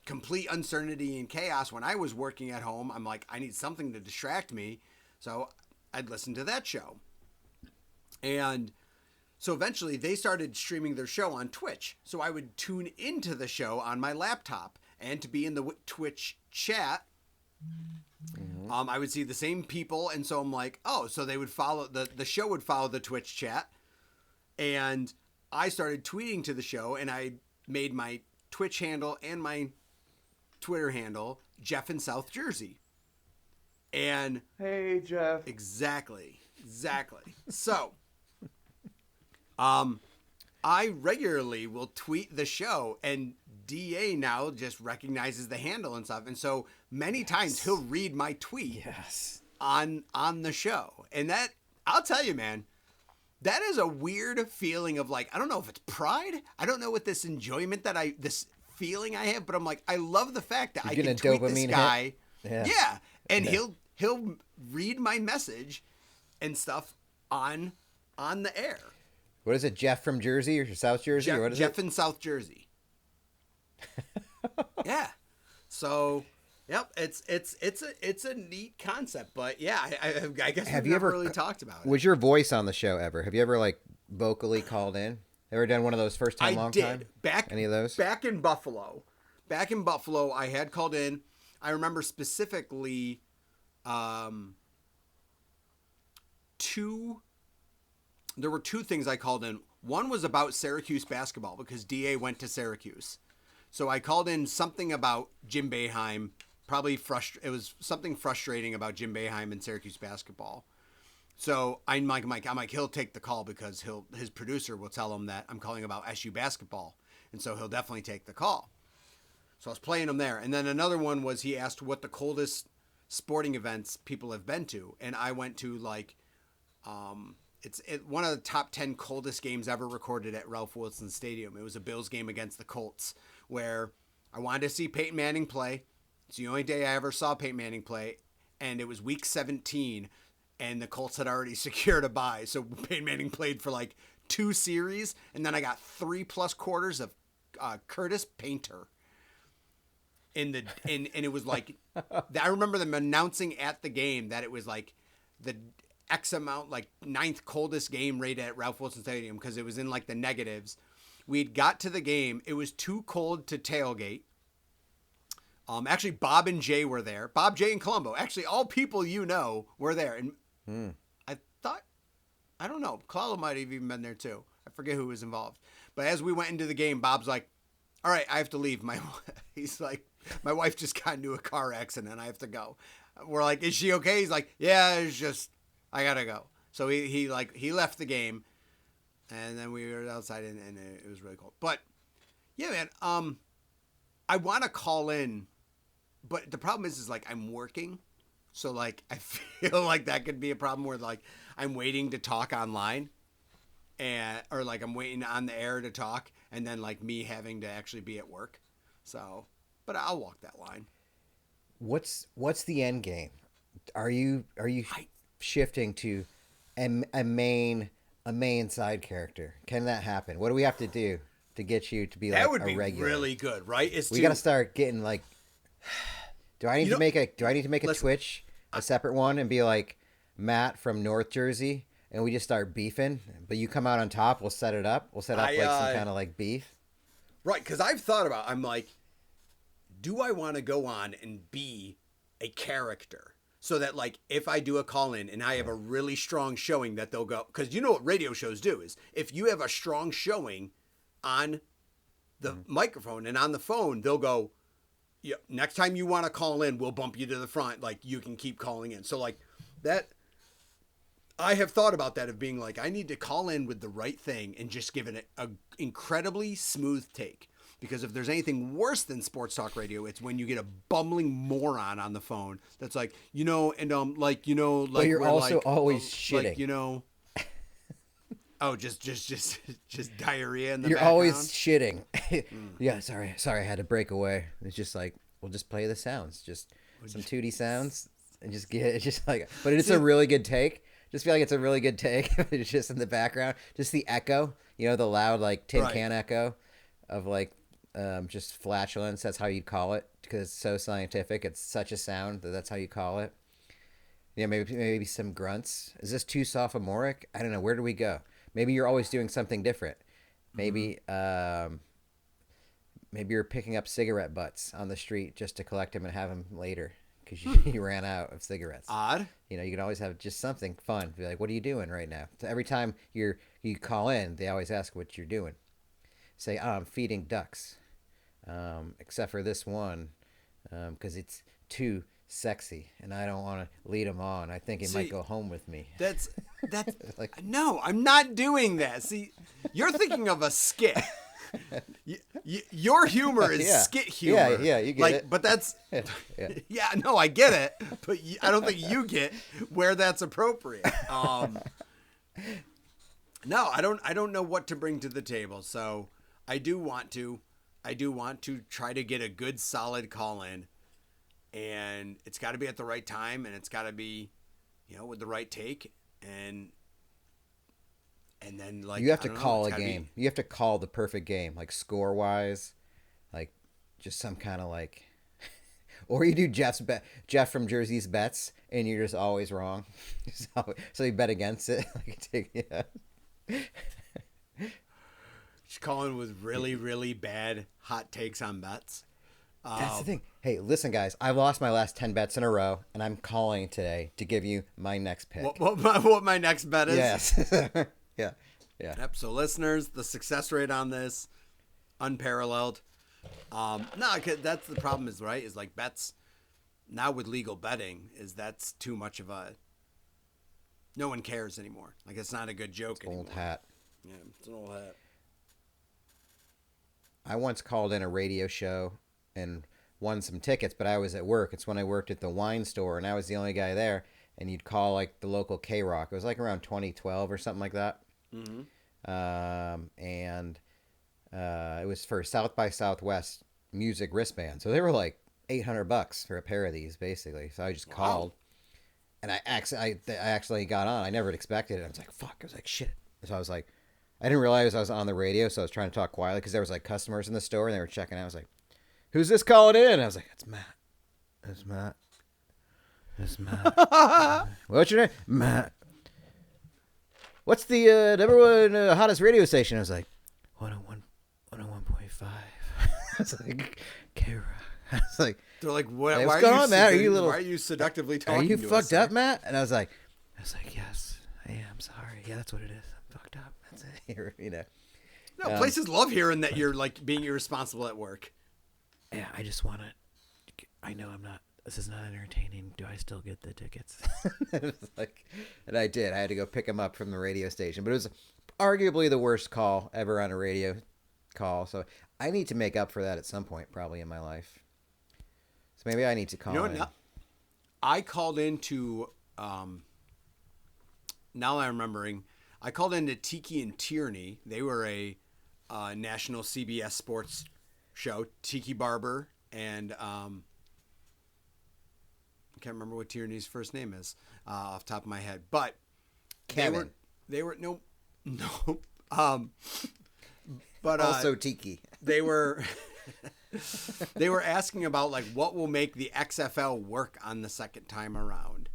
complete uncertainty and chaos when I was working at home, I'm like, I need something to distract me. So I'd listen to that show. And so eventually they started streaming their show on Twitch. So I would tune into the show on my laptop, and to be in the Twitch chat, I would see the same people. And so I'm like, oh, so they would follow the show would follow the Twitch chat. And I started tweeting to the show, and I made my Twitch handle and my Twitter handle Jeff in South Jersey. And Hey, Jeff. exactly. So, I regularly will tweet the show, and DA now just recognizes the handle and stuff. And so many times he'll read my tweet on the show. And that, I'll tell you, man, that is a weird feeling of like, I don't know if it's pride. I don't know what this enjoyment this feeling I have, but I'm like, I love the fact that I can tweet this guy. Yeah. And he'll read my message and stuff on the air. What is it, Jeff from Jersey or South Jersey? Or what is Jeff in South Jersey. Yeah. So, yep, it's a neat concept, but yeah, I guess we've never really talked about it. Was your voice on the show ever? Have you ever like vocally called in? Ever done one of those first time, long time? Any of those? Back in Buffalo, I had called in. I remember specifically there were two things I called in. One was about Syracuse basketball because DA went to Syracuse. So I called in something about Jim Boeheim. It was something frustrating about Jim Boeheim and Syracuse basketball. So I'm like, he'll take the call because his producer will tell him that I'm calling about SU basketball. And so he'll definitely take the call. So I was playing him there. And then another one was he asked what the coldest sporting events people have been to. And I went to like, it's one of the top 10 coldest games ever recorded at Ralph Wilson Stadium. It was a Bills game against the Colts where I wanted to see Peyton Manning play. It's the only day I ever saw Peyton Manning play. And it was week 17 and the Colts had already secured a bye. So Peyton Manning played for like 2 series. And then I got 3+ quarters of Curtis Painter. And it was like, I remember them announcing at the game that it was like the X amount, like 9th coldest game rated at Ralph Wilson Stadium because it was in like the negatives. We'd got to the game. It was too cold to tailgate. Actually, Bob and Jay were there. Bob, Jay, and Columbo. Actually, all people you know were there. And I don't know, Columbo might have even been there too. I forget who was involved. But as we went into the game, Bob's like, all right, I have to leave. He's like, my wife just got into a car accident. I have to go. We're like, is she okay? He's like, yeah, it's just, I gotta go. So he left the game, and then we were outside, and it was really cold. But yeah, man, I want to call in, but the problem is like I'm working, so like I feel like that could be a problem where like I'm waiting to talk online, or like I'm waiting on the air to talk, and then like me having to actually be at work. So, but I'll walk that line. What's the end game? Are you shifting to a main side character? Can that happen? What do we have to do to get you to be like that would a be regular? Really good, right? We got to start getting like. Do I need to make a Twitch, a separate one, and be like Matt from North Jersey, and we just start beefing? But you come out on top. We'll set it up. We'll set up like some kind of like beef. Right, because I've thought about. I'm like, do I want to go on and be a character? So that, like, if I do a call-in and I have a really strong showing that they'll go... Because you know what radio shows do is if you have a strong showing on the microphone and on the phone, they'll go, yeah, next time you want to call in, we'll bump you to the front. Like, you can keep calling in. So, like, that... I have thought about that of being like, I need to call in with the right thing and just give it an incredibly smooth take. Because if there's anything worse than sports talk radio, it's when you get a bumbling moron on the phone that's like, like, like. But you're also like, always shitting. Like, just diarrhea in the You're background. always shitting. Yeah, sorry, I had to break away. It's just like, we'll just play the sounds, just some 2D sounds, and just get it's just like. But it's a really good take. Just feel like it's a really good take. It's just in the background, just the echo, the loud like tin can echo of like. Just flatulence. That's how you'd call it because it's so scientific. It's such a sound that's how you call it. Yeah, maybe some grunts. Is this too sophomoric? I don't know. Where do we go? Maybe you're always doing something different. Maybe maybe you're picking up cigarette butts on the street just to collect them and have them later because you ran out of cigarettes. Odd. You can always have just something fun. Be like, what are you doing right now? So every time you call in, they always ask what you're doing. Say, I'm feeding ducks. Except for this one, because it's too sexy, and I don't want to lead him on. I think he See, might go home with me. That's Like, no, I'm not doing that. See, you're thinking of a skit. Your humor is Yeah. skit humor. Yeah, you get it. But that's Yeah. yeah, no, I get it. But I don't think you get where that's appropriate. No, I don't know what to bring to the table. So I do want to try to get a good solid call in, and it's got to be at the right time, and it's got to be, with the right take, and then like you have I to don't know, call it's a gotta be- game. You have to call the perfect game, like score wise, like just some kind of like, or you do Jeff from Jersey's bets, and you're just always wrong. So you bet against it. Yeah. She's calling with really, really bad hot takes on bets. That's the thing. Hey, listen, guys. I've lost my last 10 bets in a row, and I'm calling today to give you my next pick. What my next bet is? Yes. Yeah. Yep. So listeners, the success rate on this, unparalleled. No, 'cause that's the problem is like bets now with legal betting that's too much of a. No one cares anymore. Like it's not a good joke anymore. Old hat. Yeah, it's an old hat. I once called in a radio show and won some tickets, but I was at work. It's when I worked at the wine store, and I was the only guy there. And you'd call like the local K-Rock. It was like around 2012 or something like that. Mm-hmm. It was for South by Southwest music wristband. So they were like $800 for a pair of these, basically. So I just called, and I actually got on. I never expected it. I was like, fuck. I was like, shit. So I was like, I didn't realize I was on the radio, so I was trying to talk quietly because there was like customers in the store and they were checking out. I was like, who's this calling in? I was like, it's Matt. It's Matt. It's Matt. What's your name? Matt. What's the number one hottest radio station? I was like, 101.5. I was like, Kara. I was like, They're like, what? Hey, Why what's are going you on, Matt? why are you seductively talking? Are you to fucked us, up, sir? Matt? And I was like, yes, I am sorry. Yeah, that's what it is. I'm fucked up. That's it. You know. No, places love hearing that you're like being irresponsible at work. Yeah, I just want to. I know I'm not. This is not entertaining. Do I still get the tickets? It was like, and I did. I had to go pick them up from the radio station, but it was arguably the worst call ever on a radio call. So I need to make up for that at some point, probably in my life. So maybe I need to call in. No, I called into. Now I'm remembering. I called into Tiki and Tierney. They were a national CBS sports show. Tiki Barber and I can't remember what Tierney's first name is off the top of my head, but Kevin. They were no. But Also Tiki. they were asking about like what will make the XFL work on the second time around.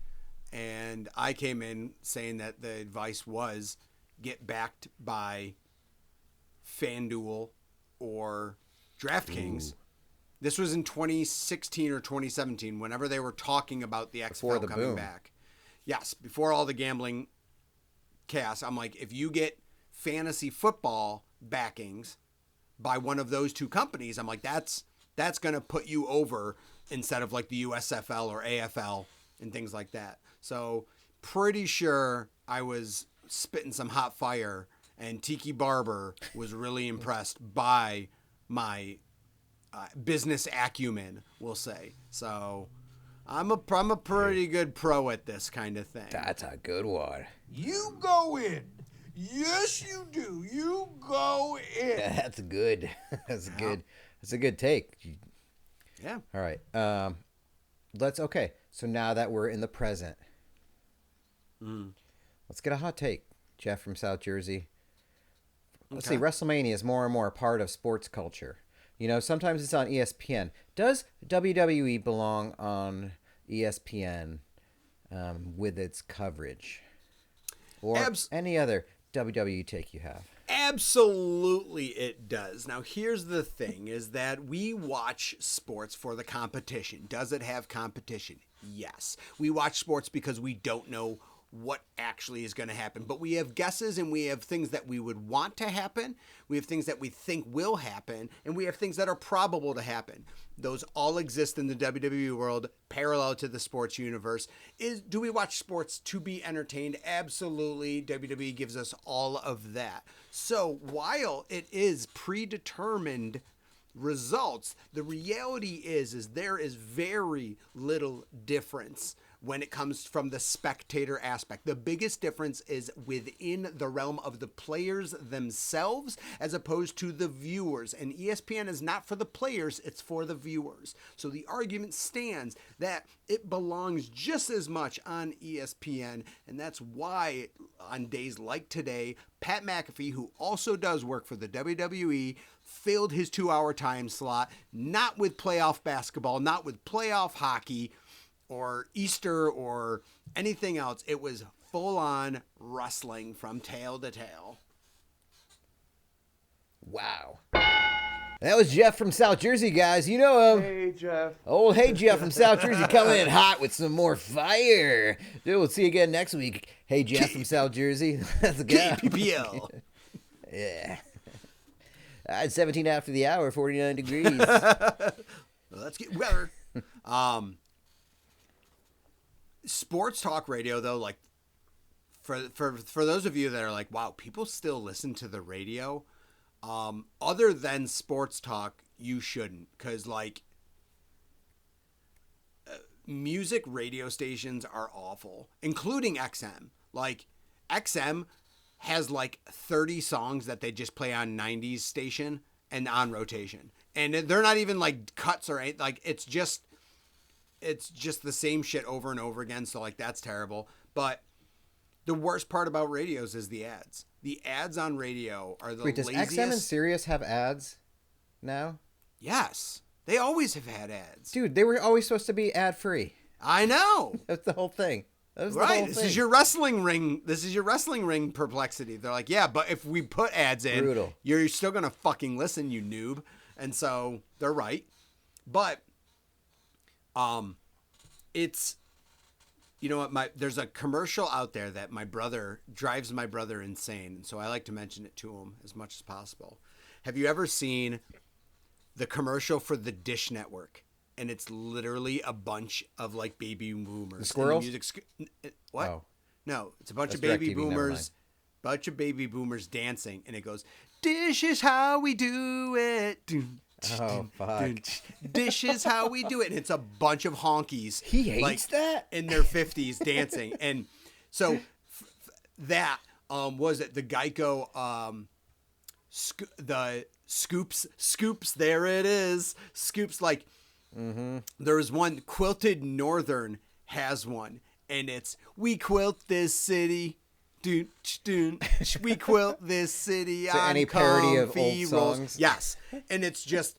And I came in saying that the advice was get backed by FanDuel or DraftKings. Ooh. This was in 2016 or 2017, whenever they were talking about the XFL coming back. Yes, before all the gambling chaos. I'm like, if you get fantasy football backings by one of those two companies, I'm like, that's going to put you over instead of like the USFL or AFL and things like that. So pretty sure I was spitting some hot fire, and Tiki Barber was really impressed by my business acumen, we'll say. So I'm a pretty good pro at this kind of thing. That's a good one. You go in. Yes, you do. You go in. That's good. That's good. That's a good take. Yeah. All right. Okay. So now that we're in the present, let's get a hot take. Jeff from South Jersey. Let's see. WrestleMania is more and more a part of sports culture. You know, sometimes it's on ESPN. Does WWE belong on ESPN with its coverage? Or any other WWE take you have? Absolutely it does. Now, here's the thing, is that we watch sports for the competition. Does it have competition? Yes. We watch sports because we don't know what actually is going to happen. But we have guesses, and we have things that we would want to happen. We have things that we think will happen, and we have things that are probable to happen. Those all exist in the WWE world, parallel to the sports universe. Do we watch sports to be entertained? Absolutely. WWE gives us all of that. So while it is predetermined results, the reality is there is very little difference when it comes from the spectator aspect. The biggest difference is within the realm of the players themselves as opposed to the viewers. And ESPN is not for the players, it's for the viewers. So the argument stands that it belongs just as much on ESPN, and that's why on days like today, Pat McAfee, who also does work for the WWE, filled his 2-hour time slot, not with playoff basketball, not with playoff hockey, or Easter or anything else. It was full-on wrestling from tail to tail. Wow. That was Jeff from South Jersey, guys. You know him. Hey, Jeff. Oh, hey, Jeff from South Jersey coming in hot with some more fire. Dude, we'll see you again next week. Hey, Jeff from South Jersey. Let's go. KPPL. Yeah. It's 17 after the hour, 49 degrees. Let's get weather. Sports talk radio, though, like for those of you that are like, wow, people still listen to the radio. Other than sports talk, you shouldn't, because like music radio stations are awful, including XM. Like XM has like 30 songs that they just play on 90s station and on rotation, and they're not even like cuts or anything. Like it's just the same shit over and over again. So like that's terrible. But the worst part about radios is the ads. The ads on radio are the laziest. Wait, does XM and Sirius have ads now? Yes. They always have had ads. Dude, they were always supposed to be ad free. I know. That's the whole thing. That was right. The whole this thing. is your wrestling ring. This is your wrestling ring perplexity. They're like, yeah, but if we put ads in, brutal. You're still gonna fucking listen, you noob. And so they're right. But it's, you know what, there's a commercial out there that drives my brother insane, and so I like to mention it to him as much as possible. Have you ever seen the commercial for the Dish Network? And it's literally a bunch of like baby boomers. The squirrels? What? Oh. No, it's a bunch That's of baby DirecTV, never mind. boomers dancing, and it goes, "Dish is how we do it." Oh, fuck. Dish is how we do it. And it's a bunch of honkies. He hates that? In their 50s dancing. And so that was it. The Geico, the Scoops, there it is. Scoops, like, there was one, Quilted Northern has one. And it's, we quilt this city. We quilt this city. So any parody of old songs? Yes. And it's just,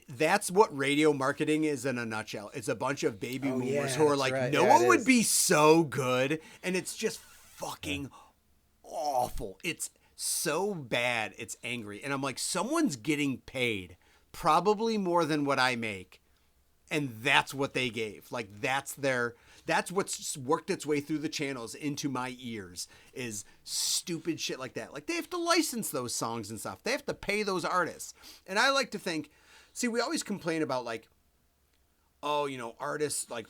that's what radio marketing is in a nutshell. It's a bunch of baby boomers who are like, right. Noah would be so good. And it's just fucking awful. It's so bad. It's angry. And I'm like, someone's getting paid probably more than what I make. And that's what they gave. Like, that's what's worked its way through the channels into my ears is stupid shit like that. Like, they have to license those songs and stuff. They have to pay those artists. And I like to think, see, we always complain about like, oh, you know, artists, like,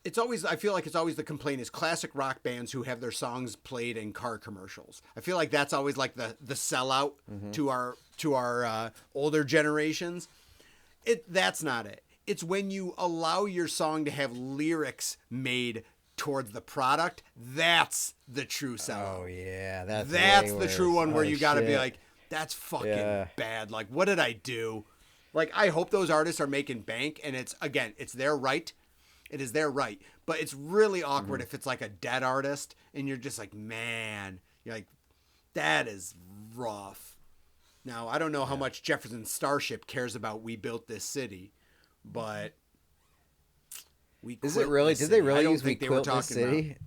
I feel like it's always the complaint is classic rock bands who have their songs played in car commercials. I feel like that's always like the sellout to our older generations. That's not it. It's when you allow your song to have lyrics made towards the product. That's the true sellout. Oh, yeah. That's the true one where you got to be shit. like, that's fucking bad. Like, what did I do? Like, I hope those artists are making bank, and it's their right. It is their right. But it's really awkward if it's like a dead artist, and you're just like, man, you're like, that is rough. Now, I don't know how much Jefferson Starship cares about We Built This City. But is it really? Did they really use We Quilt This City?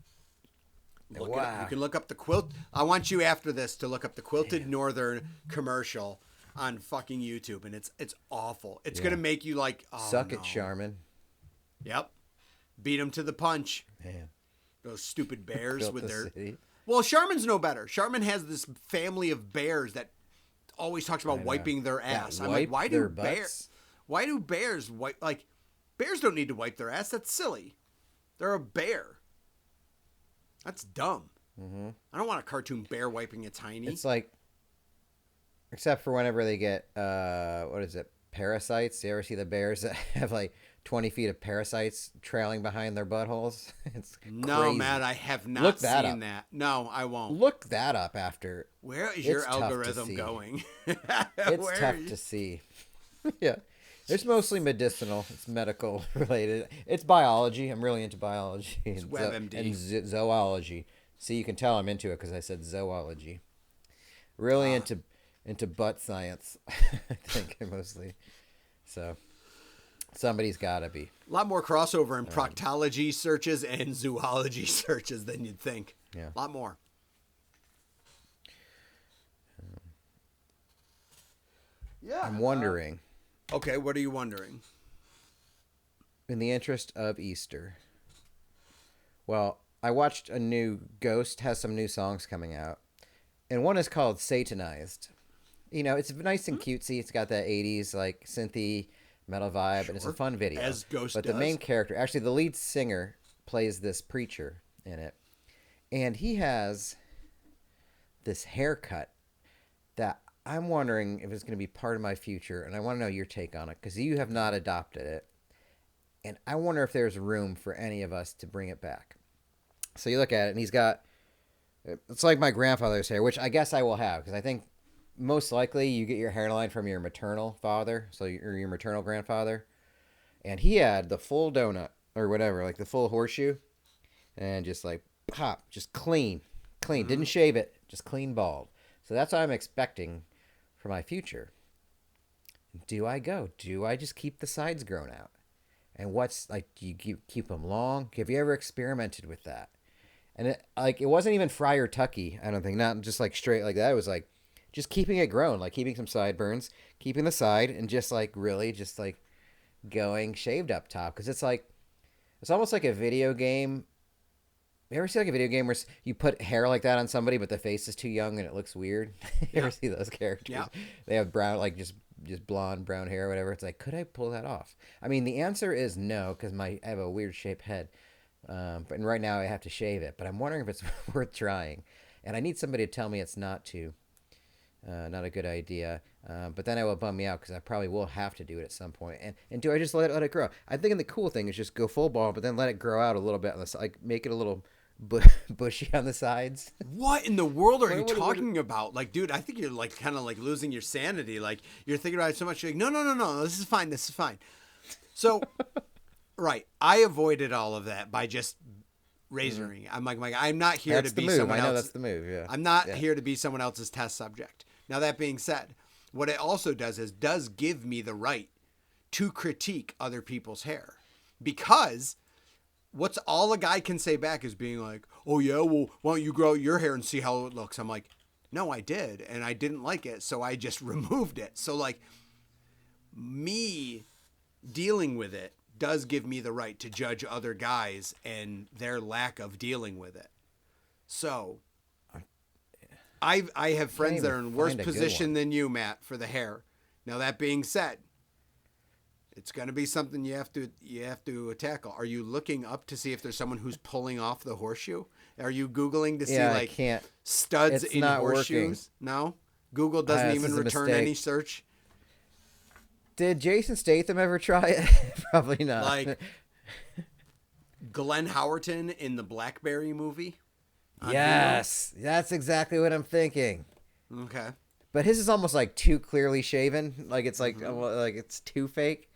Wow. You can look up the quilt. I want you after this to look up the Quilted Northern commercial on fucking YouTube, and it's awful. It's gonna make you like, oh, suck it, Charmin. Yep, beat him to the punch. Man. Those stupid bears Built with the their. city. Well, Charmin's no better. Charmin has this family of bears that always talks about I know. wiping their ass. That I'm like, wipe why their do bears? butts? Why do bears wipe? Like, bears don't need to wipe their ass. That's silly. They're a bear. That's dumb. Mm-hmm. I don't want a cartoon bear wiping its hiney. It's like, except for whenever they get, what is it, parasites? You ever see the bears that have like 20 feet of parasites trailing behind their buttholes? It's no, crazy. Matt, I have not Look that seen up. that. No, I won't. Look that up after. Where is your It's tough to algorithm see. going? It's tough to see. Yeah. It's mostly medicinal. It's medical related. It's biology. I'm really into biology. It's WebMD. And zoology. See, you can tell I'm into it because I said zoology. Really into butt science, I think, mostly. So, somebody's got to be. A lot more crossover in proctology searches and zoology searches than you'd think. Yeah. A lot more. Yeah. I'm wondering, Okay, what are you wondering? in the interest of Easter, well, I watched a new Ghost has some new songs coming out, and one is called Satanized. You know, it's nice and cutesy. It's got that 80s, like, synthy metal vibe, and it's a Sure. fun video. As Ghost But the does. main character, actually the lead singer, plays this preacher in it. And he has this haircut that I'm wondering if it's going to be part of my future, and I want to know your take on it, because you have not adopted it. And I wonder if there's room for any of us to bring it back. So you look at it, and he's got, it's like my grandfather's hair, which I guess I will have, because I think most likely you get your hairline from your maternal father, so your maternal grandfather. And he had the full donut, or whatever, like the full horseshoe, and just like, pop, just clean. Didn't shave it, just clean bald. So that's what I'm expecting for my future. Do I go? Do I just keep the sides grown out? And what's, like, do you keep them long? Have you ever experimented with that? And it wasn't even Friar Tucky, I don't think. Not just like straight like that. It was like just keeping it grown, like keeping some sideburns, keeping the side, and just like really just like going shaved up top. Because it's like, it's almost like a video game. You ever see like a video game where you put hair like that on somebody, but the face is too young and it looks weird? You ever see those characters? Yeah. They have brown, like just blonde, brown hair or whatever. It's like, could I pull that off? I mean, the answer is no, because I have a weird shaped head. But right now I have to shave it. But I'm wondering if it's worth trying. And I need somebody to tell me it's not a good idea. But then it will bum me out because I probably will have to do it at some point. And do I just let it grow? I'm thinking the cool thing is just go full ball, but then let it grow out a little bit on the side, like make it a little bushy on the sides. What in the world are you What- talking about? Like, dude, I think you're like kind of like losing your sanity. Like, you're thinking about it so much. You're like, no, this is fine. So, right, I avoided all of that by just razoring. I'm like, I'm not here That's to the be move. someone I know else. that's the move. Yeah. I'm not Yeah. here to be someone else's test subject. Now, that being said, what it also does give me the right to critique other people's hair, because what's all a guy can say back is being like, oh yeah, well, why don't you grow out your hair and see how it looks? I'm like, no, I did, and I didn't like it, so I just removed it. So like, me dealing with it does give me the right to judge other guys and their lack of dealing with it. So I have friends that are in worse find a good position one. than you, Matt, for the hair. Now, that being said, it's going to be something you have to tackle. Are you looking up to see if there's someone who's pulling off the horseshoe? Are you Googling to see Yeah, I like can't. studs It's in not horseshoes? No? Google doesn't this even is a return mistake. any search? Did Jason Statham ever try it? Probably not. Like Glenn Howerton in the Blackberry movie? on yes, that's exactly what I'm thinking. Hulu? Okay. But his is almost like too clearly shaven. Like it's like like it's too fake.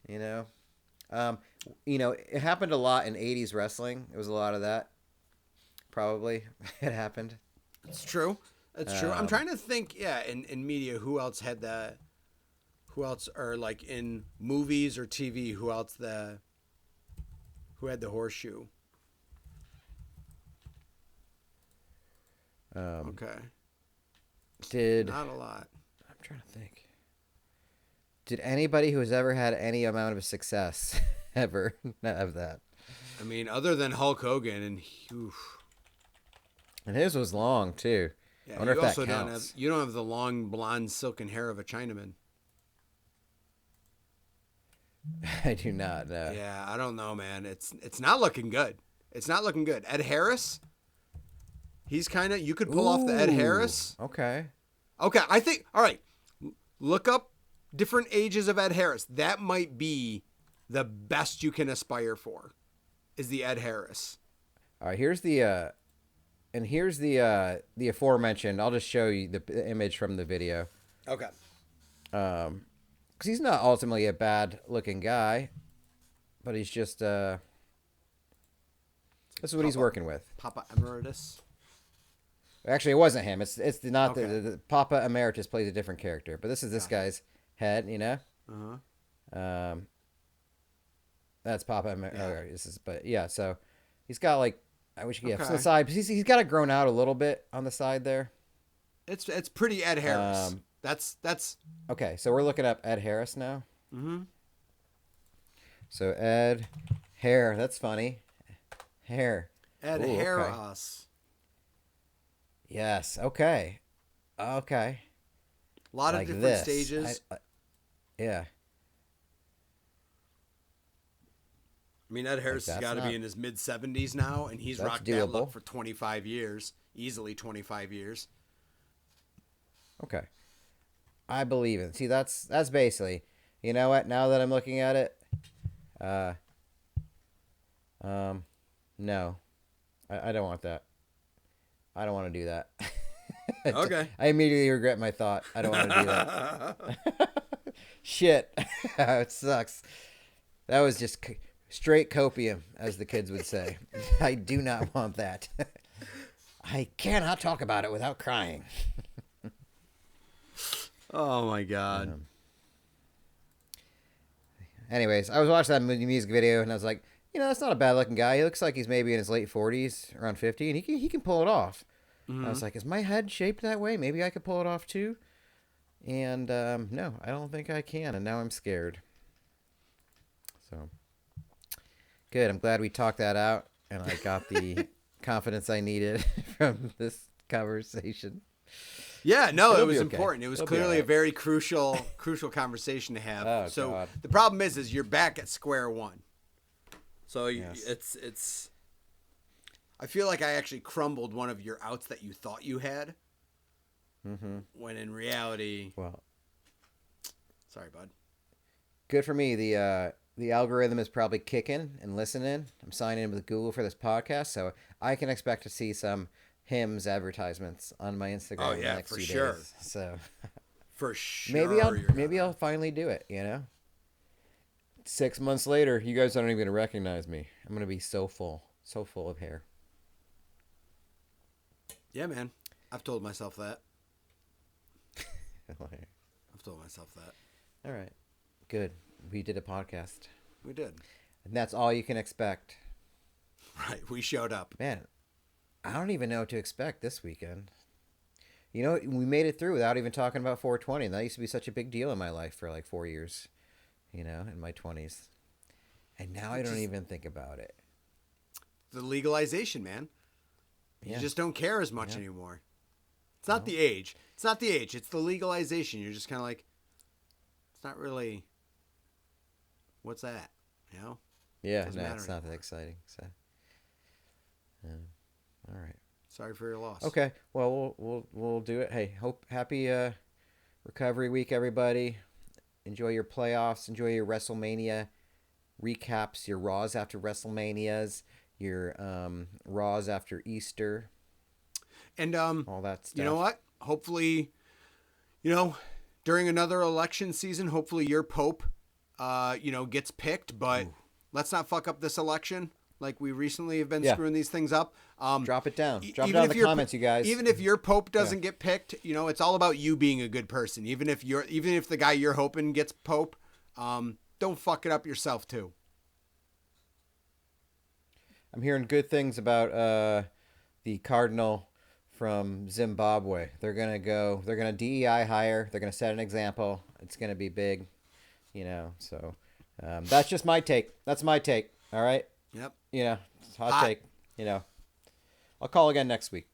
You know, it happened a lot in '80s wrestling. It was a lot of that. Probably it happened. It's true. It's true. I'm trying to think, in media, who else had that? Who else are like in movies or TV? Who had the horseshoe? Okay. Not a lot. I'm trying to think. Did anybody who has ever had any amount of success ever have that? I mean, other than Hulk Hogan and And his was long too. yeah, I wonder you if that also counts. don't have the long blonde silken hair of a Chinaman. I do not know. Yeah, I don't know, man. It's not looking good. It's not looking good. Ed Harris, he's kind of, you could pull off the Ed Harris. Okay. Okay, I think, all right, look up different ages of Ed Harris. That might be the best you can aspire for, is the Ed Harris. All right. Here's the aforementioned. I'll just show you the image from the video. Okay. Because he's not ultimately a bad looking guy, but he's just this is what he's working with. Papa Emeritus. Actually, it wasn't him. It's not Okay. the Papa Emeritus plays a different character, but this is this guy's head. You know. Uh-huh. That's Papa Emeritus. But yeah, so he's got like I wish Okay. from the side. He's got it grown out a little bit on the side there. It's pretty Ed Harris. That's Okay, so we're looking up Ed Harris now. mm-hmm. So Ed Hair, that's funny. Hair. Ed Ooh, okay. Harris. Yes. Okay. Okay. A lot of Like different this. stages. Yeah. I mean, Ed Harris has that's got to not- be in his mid 70s now, and he's That's rocked that look doable. for 25 years, easily 25 years. Okay. I believe it. See, that's basically. You know what? Now that I'm looking at it, no, I don't want that. I don't want to do that. Okay. I immediately regret my thought. I don't want to do that. Shit. It sucks. That was just straight copium, as the kids would say. I do not want that. I cannot talk about it without crying. Oh my God. Anyways, I was watching that music video and I was like, you know, that's not a bad looking guy. He looks like he's maybe in his late 40s, around 50, and he can pull it off. I was like, is my head shaped that way? Maybe I could pull it off too. And no, I don't think I can. And now I'm scared. So good. I'm glad we talked that out, and I got the confidence I needed from this conversation. Yeah, no, It'll it was be okay. important. It was It'll be clearly a alright. very crucial conversation to have. Oh, so God. the problem is you're back at square one. So Yes. it's. I feel like I actually crumbled one of your outs that you thought you had. Mm-hmm. When in reality, Well, sorry, bud. good for me. The algorithm is probably kicking and listening. I'm signing in with Google for this podcast, so I can expect to see some Hims advertisements on my Instagram Oh, in yeah, the next for few sure. days. So For sure. maybe I'll finally do it, you know? 6 months later, you guys aren't even going to recognize me. I'm going to be so full of hair. Yeah, man. I've told myself that. I've told myself that. All right. Good. We did a podcast. We did. And that's all you can expect. Right. We showed up. Man, I don't even know what to expect this weekend. You know, we made it through without even talking about 420. And that used to be such a big deal in my life for like 4 years, you know, in my 20s. And now I don't even think about it. The legalization, man. Yeah. You just don't care as much anymore. It's not the age. It's not the age. It's the legalization. You're just kind of like, it's not really, what's that? You know? Yeah, Doesn't no, matter it's not that anymore. exciting. So, all right. Sorry for your loss. Okay. Well, we'll do it. Hey, happy recovery week, everybody. Enjoy your playoffs. Enjoy your WrestleMania recaps. Your Raws after WrestleManias. Your Raws after Easter. And All that stuff. you know what? Hopefully, during another election season, hopefully your pope, gets picked. But let's not fuck up this election like we recently have been screwing these things up. Drop it down. Drop it even down in if the your- comments, you guys. Even if your pope doesn't get picked, it's all about you being a good person. Even if the guy you're hoping gets pope, don't fuck it up yourself too. I'm hearing good things about the cardinal from Zimbabwe. They're gonna DEI hire. They're gonna set an example. It's gonna be big, So that's just my take. That's my take. All right. Yep. You know, hot Hot. take. You know, I'll call again next week.